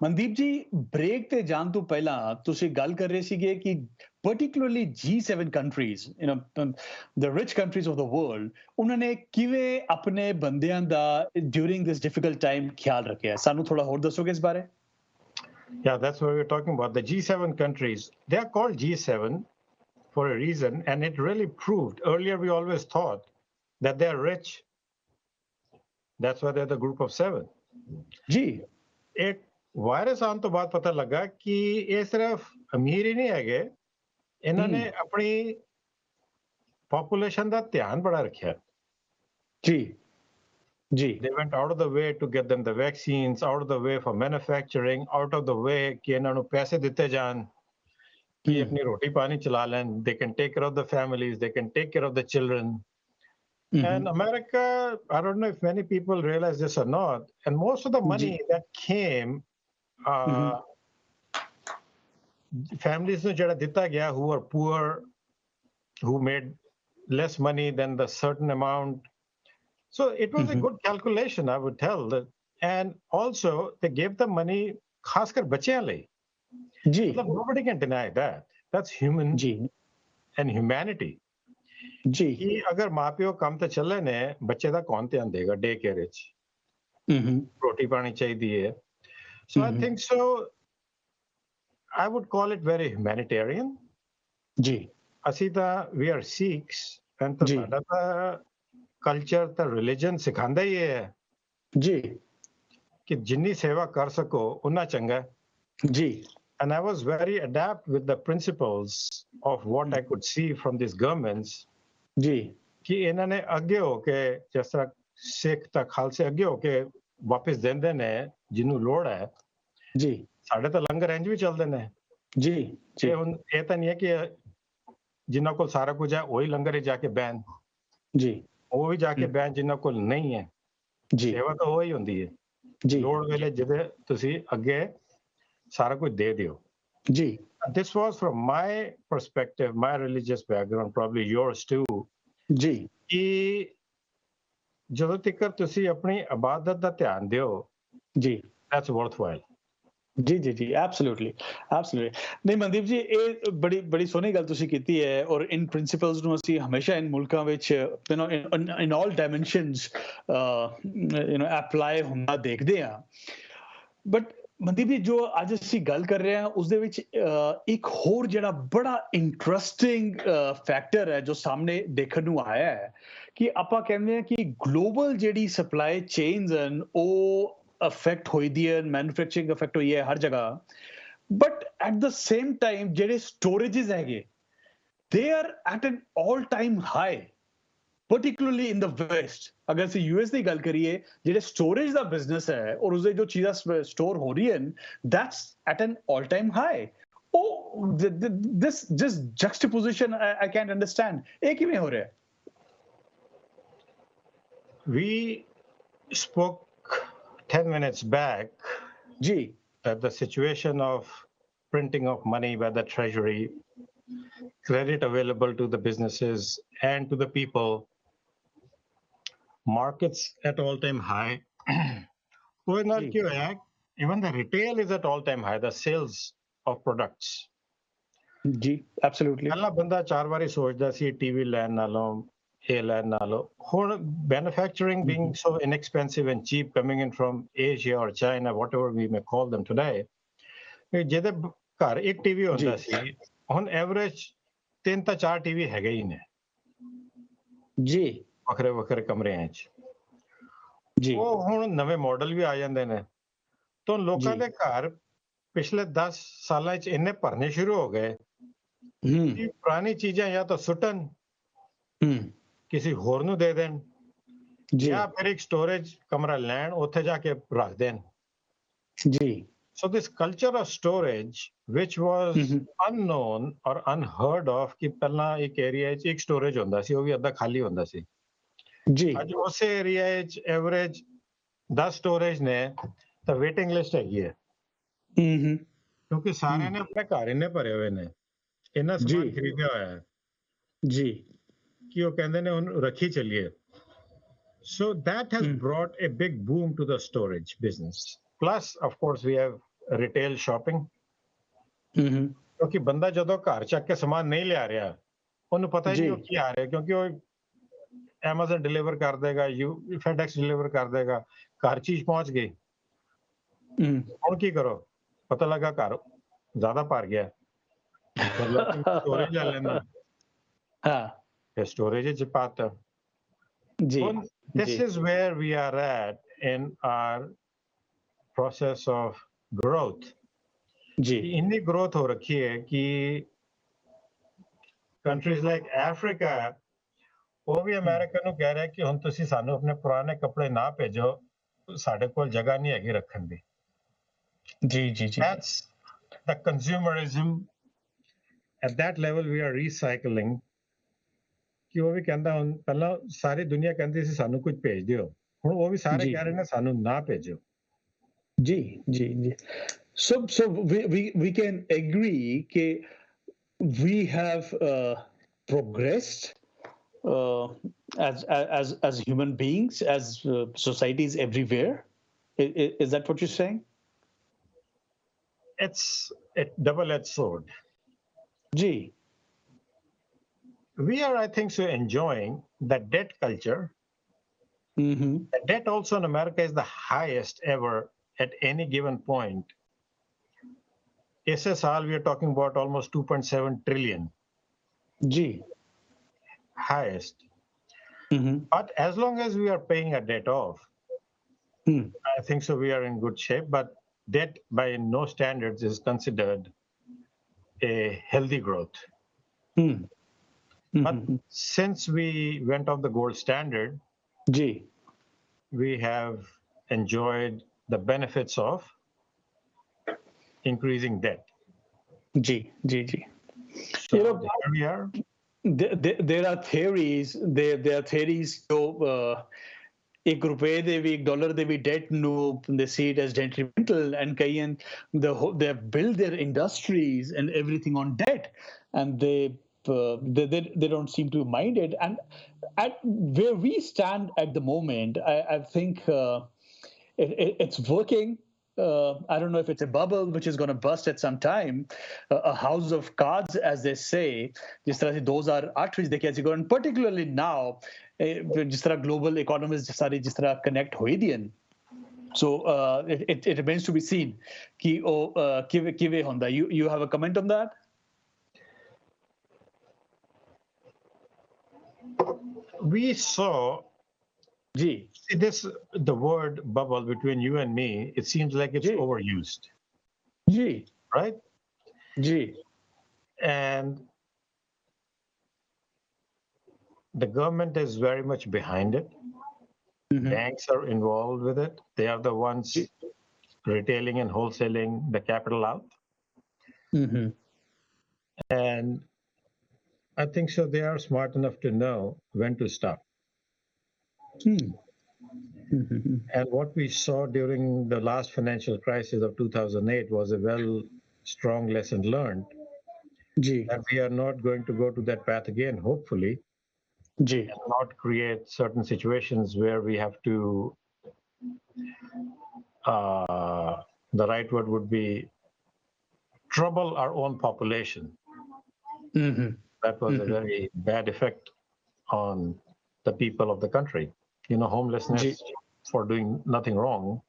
ਮਨਦੀਪ ਜੀ, ਬ੍ਰੇਕ ਤੇ ਜਾਣ ਤੋਂ ਪਹਿਲਾਂ ਤੁਸੀਂ ਗੱਲ ਕਰ ਰਹੇ ਸੀਗੇ ਕਿ particularly G7 countries, the rich countries of the world, ਉਹਨਾਂ ਨੇ ਕਿਵੇਂ ਆਪਣੇ ਬੰਦਿਆਂ ਦਾ during this difficult time ਖਿਆਲ ਰੱਖਿਆ, ਸਾਨੂੰ ਥੋੜਾ ਹੋਰ ਦੱਸੋਗੇ ਇਸ ਬਾਰੇ? Yeah, that's what we're talking about. The G7 countries, they are called G7 for a reason, and it really proved. Earlier, we always thought that they're rich. That's why they're the Group of 7. ਜੀ एक virus आने तो बाद पता लगा कि ये सिर्फ अमीर ही नहीं है, इन्होंने अपनी पॉपुलेशन का ध्यान बड़ा रखा। जी जी They went out of the way to get them the vaccines, out of the way for manufacturing, out of the way कि इन्होंने पैसे दिते जान कि अपनी रोटी पानी चला लें. They can take care of the families, they can take care of the children. And America, I don't know if many people realize this or not, and most of the money that came, families ਨੂੰ ਜਿਹੜਾ ਦਿੱਤਾ ਗਿਆ who are poor, who made less money than the certain amount. So it was a good calculation, I would tell. And also, they gave the money ਖਾਸ ਕਰ ਬੱਚਿਆਂ ਲਈ। ਜੀ Nobody can deny that. That's human ਜੀ and humanity. ਜੀ ਕਿ ਅਗਰ ਮਾਪਿਓ ਕੰਮ ਤੇ ਚੱਲੇ ਨੇ, ਬੱਚੇ ਦਾ ਕੌਣ ਧਿਆਨ ਦੇਗਾ ਡੇ ਕੇਅਰ ਵਿੱਚ? ਰੋਟੀ ਪਾਣੀ ਚਾਹੀਦੀ ਹੈ। So I think so, I would call it very humanitarian. ਜੀ ਅਸੀਂ ਤਾਂ we are Sikhs, and ਸਾਡਾ ਤਾਂ ਕਲਚਰ ਤਾਂ ਰਿਲੀਜਨ ਸਿਖਾਉਂਦਾ ਹੀ ਹੈ ਜੀ ਕਿ ਜਿੰਨੀ ਸੇਵਾ ਕਰ ਸਕੋ ਉਨਾ ਚੰਗਾ ਜੀ। And I was very adapt with the principles of what I could see from these governments. ਜੀ ਕਿ ਇਹਨਾਂ ਨੇ ਅੱਗੇ ਹੋ ਕੇ, ਜਿਸ ਤਰ੍ਹਾਂ ਸਿੱਖ ਤਾਂ ਖਾਲਸੇ ਅੱਗੇ ਹੋ ਕੇ ਵਾਪਸ ਦਿੰਦੇ ਨੇ ਜਿਹਨੂੰ ਲੋੜ ਹੈ। ਜੀ ਸਾਡੇ ਤਾਂ ਲੰਗਰ ਇੰਝ ਵੀ ਚੱਲਦੇ ਨੇ। ਜੀ ਜੀ ਹੁਣ ਇਹ ਤਾਂ ਨਹੀਂ ਹੈ ਕਿ ਜਿਨ੍ਹਾਂ ਕੋਲ ਸਾਰਾ ਕੁਝ ਹੈ ਉਹੀ ਲੰਗਰ 'ਚ ਜਾ ਕੇ ਬਹਿਣ। ਜੀ ਉਹ ਵੀ ਜਾ ਕੇ ਬਹਿਣ ਜਿਨ੍ਹਾਂ ਕੋਲ ਨਹੀਂ ਹੈ। ਜੀ ਸੇਵਾ ਤਾਂ ਉਹੀ ਹੁੰਦੀ ਹੈ। ਜੀ ਲੋੜ ਵੇਲੇ ਜਿਹਦੇ ਤੁਸੀਂ ਅੱਗੇ ਸਾਰਾ ਕੁਝ ਦੇ ਦਿਓ। ਜੀ This was from my perspective, my religious background, probably yours too. ਜੀ ਕਿ ਜਦੋਂ ਤੱਕ ਤੁਸੀਂ ਆਪਣੀ ਇਬਾਦਤ ਦਾ ਧਿਆਨ ਦਿਓ, ਜੀ that's worthwhile. ਜੀ ਜੀ ਜੀ ਐਬਸੋਲੂਟਲੀ ਨਹੀਂ ਮਨਦੀਪ ਜੀ, ਇਹ ਬੜੀ ਸੋਹਣੀ ਗੱਲ ਤੁਸੀਂ ਕੀਤੀ ਹੈ, ਔਰ ਇਨ ਪ੍ਰਿੰਸੀਪਲਸ ਨੂੰ ਅਸੀਂ ਹਮੇਸ਼ਾ ਇਨ ਮੁਲਕਾਂ ਵਿੱਚ ਇਨ ਆਲ ਡਾਇਮੈਂਸ਼ਨਸ ਅਪਲਾਈ ਹੁੰਦਾ ਦੇਖਦੇ ਹਾਂ। ਬਟ ਮਨਦੀਪ ਜੀ ਜੋ ਅੱਜ ਅਸੀਂ ਗੱਲ ਕਰ ਰਹੇ ਹਾਂ ਉਸ ਦੇ ਵਿੱਚ ਇੱਕ ਹੋਰ ਜਿਹੜਾ ਬੜਾ ਇੰਟਰਸਟਿੰਗ ਫੈਕਟਰ ਹੈ ਜੋ ਸਾਹਮਣੇ ਦੇਖਣ ਨੂੰ ਆਇਆ ਹੈ ਕਿ ਆਪਾਂ ਕਹਿੰਦੇ ਹਾਂ ਕਿ ਗਲੋਬਲ ਜਿਹੜੀ ਸਪਲਾਈ ਚੇਨਸ ਹਨ ਉਹ ਅਫੈਕਟ ਹੋਈ ਦੀ ਹੈ ਮੈਨੂਫੈਕਚਰਿੰਗ ਅਫੈਕਟ ਹੋਈ ਹੈ ਹਰ ਜਗ੍ਹਾ but at the same time ਜਿਹੜੇ ਸਟੋਰੇजेस ਹੈਗੇ they are at an all time high particularly in the west ਅਗਰ ਅਸੀਂ ਯੂਐਸ ਦੀ ਗੱਲ ਕਰੀਏ ਜਿਹੜੇ ਸਟੋਰੇਜ ਦਾ ਬਿਜ਼ਨਸ ਹੈ ਔਰ ਉਸਦੇ ਜੋ ਚੀਜ਼ਾਂ ਸਟੋਰ ਹੋ ਰਹੀ ਹਨ that's at an all time high oh this just juxtaposition I can't understand ਇਹ ਕਿਵੇਂ ਹੋ ਰਿਹਾ We spoke 10 minutes back ਜੀ that the situation of printing of money by the treasury, credit available to the businesses and to the people, markets at all-time high. ਉਹਦੇ ਨਾਲ ਕੀ ਹੋਇਆ even the retail is at all-time high, the sales of products. ਜੀ absolutely ਪਹਿਲਾਂ ਬੰਦਾ 4 ਵਾਰੀ ਸੋਚਦਾ ਸੀ TV ਲੈਣ ਨਾਲੋਂ ਇਹ ਲੈਣ ਨਾਲੋਂ ਹੁਣ manufacturing being so inexpensive and cheap coming in from Asia or China, whatever we may call them today, ਜਿਹਦੇ ਘਰ ਇੱਕ ਟੀਵੀ ਹੁੰਦਾ ਸੀ ਹੁਣ ਐਵਰੇਜ 3 ਤਾਂ 4 ਟੀਵੀ ਹੈਗੇ ਹੀ ਨੇ ਜੀ ਵੱਖਰੇ ਵੱਖਰੇ ਕਮਰਿਆਂ 'ਚ ਜੀ ਉਹ ਹੁਣ ਨਵੇਂ ਮਾਡਲ ਵੀ ਆ ਜਾਂਦੇ ਨੇ ਤਾਂ ਲੋਕਾਂ ਦੇ ਘਰ ਪਿਛਲੇ 10 ਸਾਲਾਂ 'ਚ ਇੰਨੇ ਭਰਨੇ ਸ਼ੁਰੂ ਹੋ ਗਏ ਕਿ ਪੁਰਾਣੀ ਚੀਜ਼ਾਂ ਜਾਂ ਤਾਂ ਸੁੱਟਣ ਕਿਸੇ ਹੋਰ ਨੂੰ ਦੇ ਦੇਣ ਜਾਂ ਫਿਰ ਇੱਕ ਸਟੋਰੇਜ ਕਮਰਾ ਲੈਣ ਉੱਥੇ ਜਾ ਕੇ ਰੱਖ ਦੇਣ ਜੀ So this culture of storage, which was unknown or unheard of, ਕਿ ਪਹਿਲਾਂ ਇੱਕ ਏਰੀਆ 'ਚ ਇੱਕ ਸਟੋਰੇਜ ਹੁੰਦਾ ਸੀ ਉਹ ਵੀ ਅੱਧਾ ਖਾਲੀ ਹੁੰਦਾ ਸੀ ਜੀ ਅੱਜ ਉਸ ਏਰੀਆ 'ਚ ਐਵਰੇਜ 10 ਸਟੋਰੇਜ ਨੇ ਤਾਂ ਵੇਟਿੰਗ ਲਿਸਟ ਹੈਗੀ ਹੈ ਕਿਉਂਕਿ ਸਾਰਿਆਂ ਨੇ ਆਪਣੇ ਘਰ ਇੰਨੇ ਭਰੇ ਹੋਏ ਨੇ ਇੰਨਾ ਸਮਾਨ ਖਰੀਦਿਆ ਹੋਇਆ ਹੈ ਜੀ ਕਿ ਉਹ ਕਹਿੰਦੇ ਨੇ ਹੁਣ ਰੱਖੀ ਚੱਲੀਏ So that has brought a big boom to the storage business. Plus, of course, we have retail shopping. ਕਿਉਂਕਿ ਬੰਦਾ ਜਦੋਂ ਘਰ ਚੱਕ ਕੇ ਸਮਾਨ ਨਹੀਂ ਲਿਆ ਰਿਹਾ ਉਹਨੂੰ ਪਤਾ ਹੀ ਨਹੀਂ ਉਹ ਕੀ ਆ ਰਿਹਾ ਕਿਉਂਕਿ ਉਹ Amazon ਡਿਲੀਵਰ ਕਰ ਦੇਗਾ FedEx ਡਿਲੀਵਰ ਕਰ ਦੇਗਾ ਘਰ ਚੀਜ਼ ਪਹੁੰਚ ਗਈ ਹੁਣ ਕੀ ਕਰੋ ਪਤਾ ਲੱਗਾ ਘਰ ਜ਼ਿਆਦਾ ਭਰ ਗਿਆ ਸਟੋਰੇਜ ਲੈ ਲੈਂਦਾ ਹਾਂ ਤੇ ਸਟੋਰੇਜ 'ਚ ਪਾਤਾ ਜੀ This is where we are at in our process of growth. जी ਇੰਨੀ growth ਹੋ ਰੱਖੀ ਹੈ ਕਿ countries like Africa ਉਹ ਵੀ ਅਮਰੀਕਾ ਨੂੰ ਕਹਿ ਰਿਹਾ ਕਿ ਹੁਣ ਤੁਸੀਂ ਸਾਨੂੰ ਆਪਣੇ ਪੁਰਾਣੇ ਕੱਪੜੇ ਨਾ ਭੇਜੋ ਸਾਡੇ ਕੋਲ ਜਗ੍ਹਾ ਨਹੀਂ ਹੈਗੀ ਰੱਖਣ ਦੀ ਜੀ ਜੀ ਜੀ That's the consumerism at that level we are recycling ਕਿ ਉਹ ਵੀ ਕਹਿੰਦਾ ਹੁਣ ਪਹਿਲਾਂ ਸਾਰੀ ਦੁਨੀਆ ਕਹਿੰਦੀ ਸੀ ਸਾਨੂੰ ਕੁਝ ਭੇਜ ਦਿਓ ਹੁਣ ਉਹ ਵੀ ਸਾਰੇ ਕਹਿ ਰਹੇ ਨੇ ਸਾਨੂੰ ਨਾ ਭੇਜੋ ਜੀ ਜੀ ਜੀ so we can agree ਕਿ we have progressed as human beings as societies everywhere is that what you're saying it's a double-edged sword ji we are I think so enjoying the debt culture the debt also in America is the highest ever at any given point SSR we are talking about almost 2.7 trillion ji highest but as long as we are paying a debt off I think so we are in good shape but debt by no standards is considered a healthy growth But since we went off the gold standard, we have enjoyed the benefits of increasing debt. Ji. So here we are. There are theories. There are theories. So, एक रुपए ਦੇ ਵੀ $1 ਦੇ ਵੀ debt ਨੂੰ they see it as detrimental and kayin they have built their industries and everything on debt and they don't seem to mind it and at where we stand at the moment I think it's working I don't know if it's a bubble which is going to burst at some time a house of cards as they say ਜਿਸ ਤਰ੍ਹਾਂ 2008 ਵਿੱਚ ਦੇਖਿਆ ਸੀ and particularly now ਜਿਸ ਤਰ੍ਹਾਂ global economies ਸਾਰੀ ਜਿਸ ਤਰ੍ਹਾਂ connect ਹੋਈ ਦੀਆਂ So it remains to be seen कि ਉਹ ਕਿਵੇਂ ਹੁੰਦਾ. You have a comment on that? We saw ji. see this the word bubble between you and me. It seems like it's ji. overused, ji. right? Ji. And the government is very much behind it. Banks are involved with it. They are the ones retailing and wholesaling the capital out. And I think so they are smart enough to know when to stop. And what we saw during the last financial crisis of 2008 was a strong lesson learned. And we are not going to go to that path again, hopefully. And not create certain situations where we have to the right word would be trouble our own population. That was a very bad effect on the people of the country. Homelessness for doing nothing wrong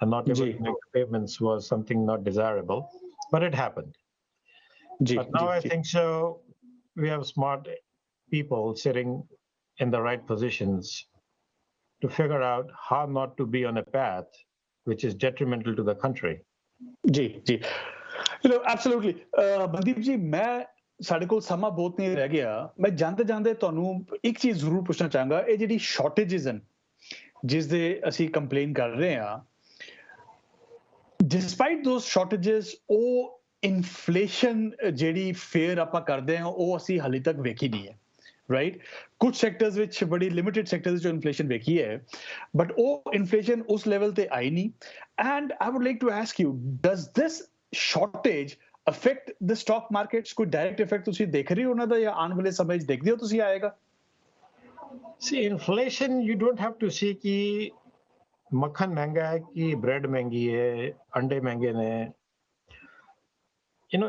and not able to make payments was something not desirable, but it happened. But now I think so we have smart people sitting in the right positions to figure out how not to be on a path which is detrimental to the country. Ji. Absolutely. Mandeep ਜੀ, ਮੈਂ ਸਾਡੇ ਕੋਲ ਸਮਾਂ ਬਹੁਤ ਨਹੀਂ ਰਹਿ ਗਿਆ. ਮੈਂ ਜਾਂਦੇ ਤੁਹਾਨੂੰ ਇੱਕ ਚੀਜ਼ ਜ਼ਰੂਰ ਪੁੱਛਣਾ ਚਾਹਾਂਗਾ. ਇਹ ਜਿਹੜੀ ਸ਼ਾਰਟੇजेस ਹਨ ਜਿਸ ਦੇ ਅਸੀਂ ਕੰਪਲੇਨ ਕਰ ਰਹੇ ਹਾਂ, ਡਿਸਪਾਈਟ ਦੋਸ ਸ਼ਾਰਟੇजेस ਉਹ ਇਨਫਲੇਸ਼ਨ ਜਿਹੜੀ ਫੇਅਰ ਆਪਾਂ ਕਰਦੇ ਹਾਂ ਉਹ ਅਸੀਂ ਹਾਲੇ ਤੱਕ ਵੇਖੀ ਨਹੀਂ ਹੈ, ਰਾਈਟ? ਕੁਝ ਸੈਕਟਰਸ ਵਿੱਚ ਬੜੀ ਲਿਮਿਟਡ ਸੈਕਟਰਸ ਵਿੱਚ ਇਨਫਲੇਸ਼ਨ ਵੇਖੀ ਹੈ, ਬਟ ਉਹ ਇਨਫਲੇਸ਼ਨ ਉਸ ਲੈਵਲ ਤੇ ਆਈ ਨਹੀਂ. And I would like to ask you, does this shortage affect the stock markets? ਕੋਈ direct effect ਤੁਸੀਂ ਦੇਖ ਰਹੇ ਹੋ ਉਹਨਾਂ ਦਾ, ਜਾਂ ਆਉਣ ਵਾਲੇ ਸਮੇਂ 'ਚ ਦੇਖਦੇ ਹੋ ਤੁਸੀਂ ਆਏਗਾ? See, inflation, you don't have to see कि मक्खन महंगा है कि bread महंगी है, अंडे महंगे ने.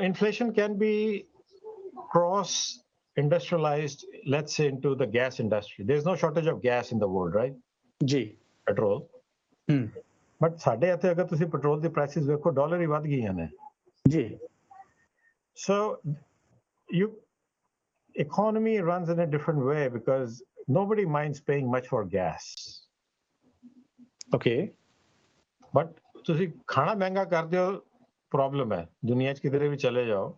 Inflation can be cross industrialized, let's say, into the gas industry. There's no shortage of gas in the world, right? Ji. Petrol. But ਸਾਡੇ ਇੱਥੇ ਅਗਰ ਤੁਸੀਂ ਪੈਟਰੋਲ ਦੀ ਪ੍ਰਾਈਸਿਸ ਵੇਖੋ, ਡਾਲਰ ਹੀ ਵੱਧ ਗਈਆਂ ਨੇ. ਜੀ. So economy runs in a different way because nobody minds paying much for gas. Okay. But ਤੁਸੀਂ ਖਾਣਾ ਮਹਿੰਗਾ ਕਰਦੇ ਹੋ, ਪ੍ਰੋਬਲਮ ਹੈ. ਦੁਨੀਆ 'ਚ ਕਿਧਰੇ ਵੀ ਚਲੇ ਜਾਓ.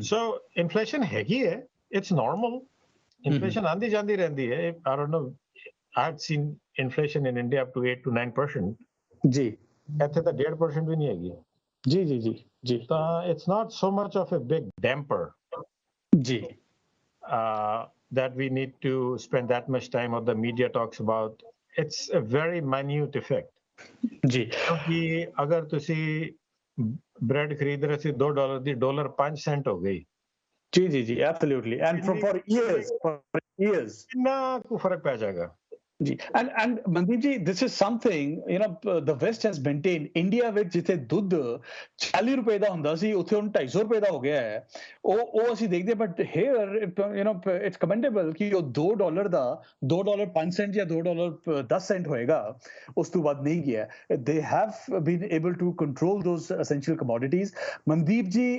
So inflation ਹੈਗੀ ਹੈ. It's normal. Inflation ਆਂਦੀ ਜਾਂਦੀ ਰਹਿੰਦੀ ਹੈ. I don't know. I've seen inflation in India up to 8 to 9%. जी. ਇੱਥੇ ਤਾਂ 1.5% ਵੀ ਨਹੀਂ ਹੈਗੀ. जी. ਤਾਂ it's not so much of a big damper. Ji. That we need to spend that much time or the media talks about. It's a very minute effect. जी. क्योंकि अगर ਤੁਸੀਂ bread ਖਰੀਦ ਰਹੇ ਸੀ $2 ਦੀ, ਡਾਲਰ 5 ਸੈਂਟ ਹੋ ਗਈ. जी, absolutely. And for years. ਕਿੰਨਾ ਕੁ ਫਰਕ ਪੈ ਜਾਏਗਾ? जी. And Mandeep ji, this is something, the West has maintained. India ਵਿੱਚ ਜਿੱਥੇ ਦੁੱਧ 40 ਰੁਪਏ ਦਾ ਹੁੰਦਾ ਸੀ, ਉੱਥੇ ਹੁਣ 250 ਰੁਪਏ ਦਾ ਹੋ ਗਿਆ ਹੈ. ਉਹ ਅਸੀਂ ਦੇਖਦੇ, ਬਟ here it's commendable ਕਿ ਉਹ $2 ਦਾ $2.05 ਜਾਂ $2.10 ਹੋਏਗਾ, ਉਸ ਤੋਂ ਵੱਧ ਨਹੀਂ ਗਿਆ. They have been able to control those essential commodities. Mandeep ji,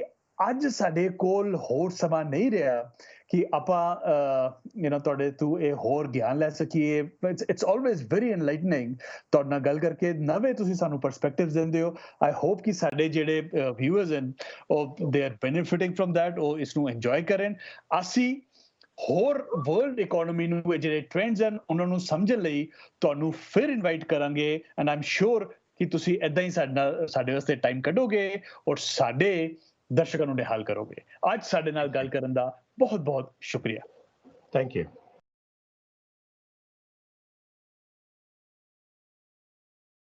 ਅੱਜ ਸਾਡੇ ਕੋਲ ਹੋਰ ਸਮਾਂ ਨਹੀਂ ਰਿਹਾ ਕਿ ਆਪਾਂ ਤੁਹਾਡੇ ਤੋਂ ਇਹ ਹੋਰ ਗਿਆਨ ਲੈ ਸਕੀਏ. ਇਟਸ ਆਲਵੇਜ਼ ਵੈਰੀ ਐਨਲਾਈਟਨਿੰਗ ਤੁਹਾਡੇ ਨਾਲ ਗੱਲ ਕਰਕੇ. ਨਵੇਂ ਤੁਸੀਂ ਸਾਨੂੰ ਪਰਸਪੈਕਟਿਵਸ ਦਿੰਦੇ ਹੋ. ਆਈ ਹੋਪ ਕਿ ਸਾਡੇ ਜਿਹੜੇ ਵਿਊਅਰਸ ਹਨ ਉਹ ਦੇ ਆਰ ਬੈਨੀਫਿਟਿੰਗ ਫਰਮ ਦੈਟ, ਉਹ ਇਸ ਨੂੰ ਇੰਜੋਏ ਕਰਨ. ਅਸੀਂ ਹੋਰ ਵਰਲਡ ਇਕੋਨਮੀ ਨੂੰ ਜਿਹੜੇ ਟ੍ਰੈਂਡਸ ਹਨ ਉਹਨਾਂ ਨੂੰ ਸਮਝਣ ਲਈ ਤੁਹਾਨੂੰ ਫਿਰ ਇਨਵਾਈਟ ਕਰਾਂਗੇ. ਐਂਡ ਆਈ ਐਮ ਸ਼ੋਰ ਕਿ ਤੁਸੀਂ ਏਦਾਂ ਹੀ ਸਾਡੇ ਵਾਸਤੇ ਟਾਈਮ ਕੱਢੋਗੇ ਔਰ ਸਾਡੇ ਦਰਸ਼ਕਾਂ ਨੂੰ ਨਿਹਾਲ ਕਰੋਗੇ. ਅੱਜ ਸਾਡੇ ਨਾਲ ਗੱਲ ਕਰਨ ਦਾ ਬਹੁਤ ਬਹੁਤ ਸ਼ੁਕਰੀਆ. Thank you.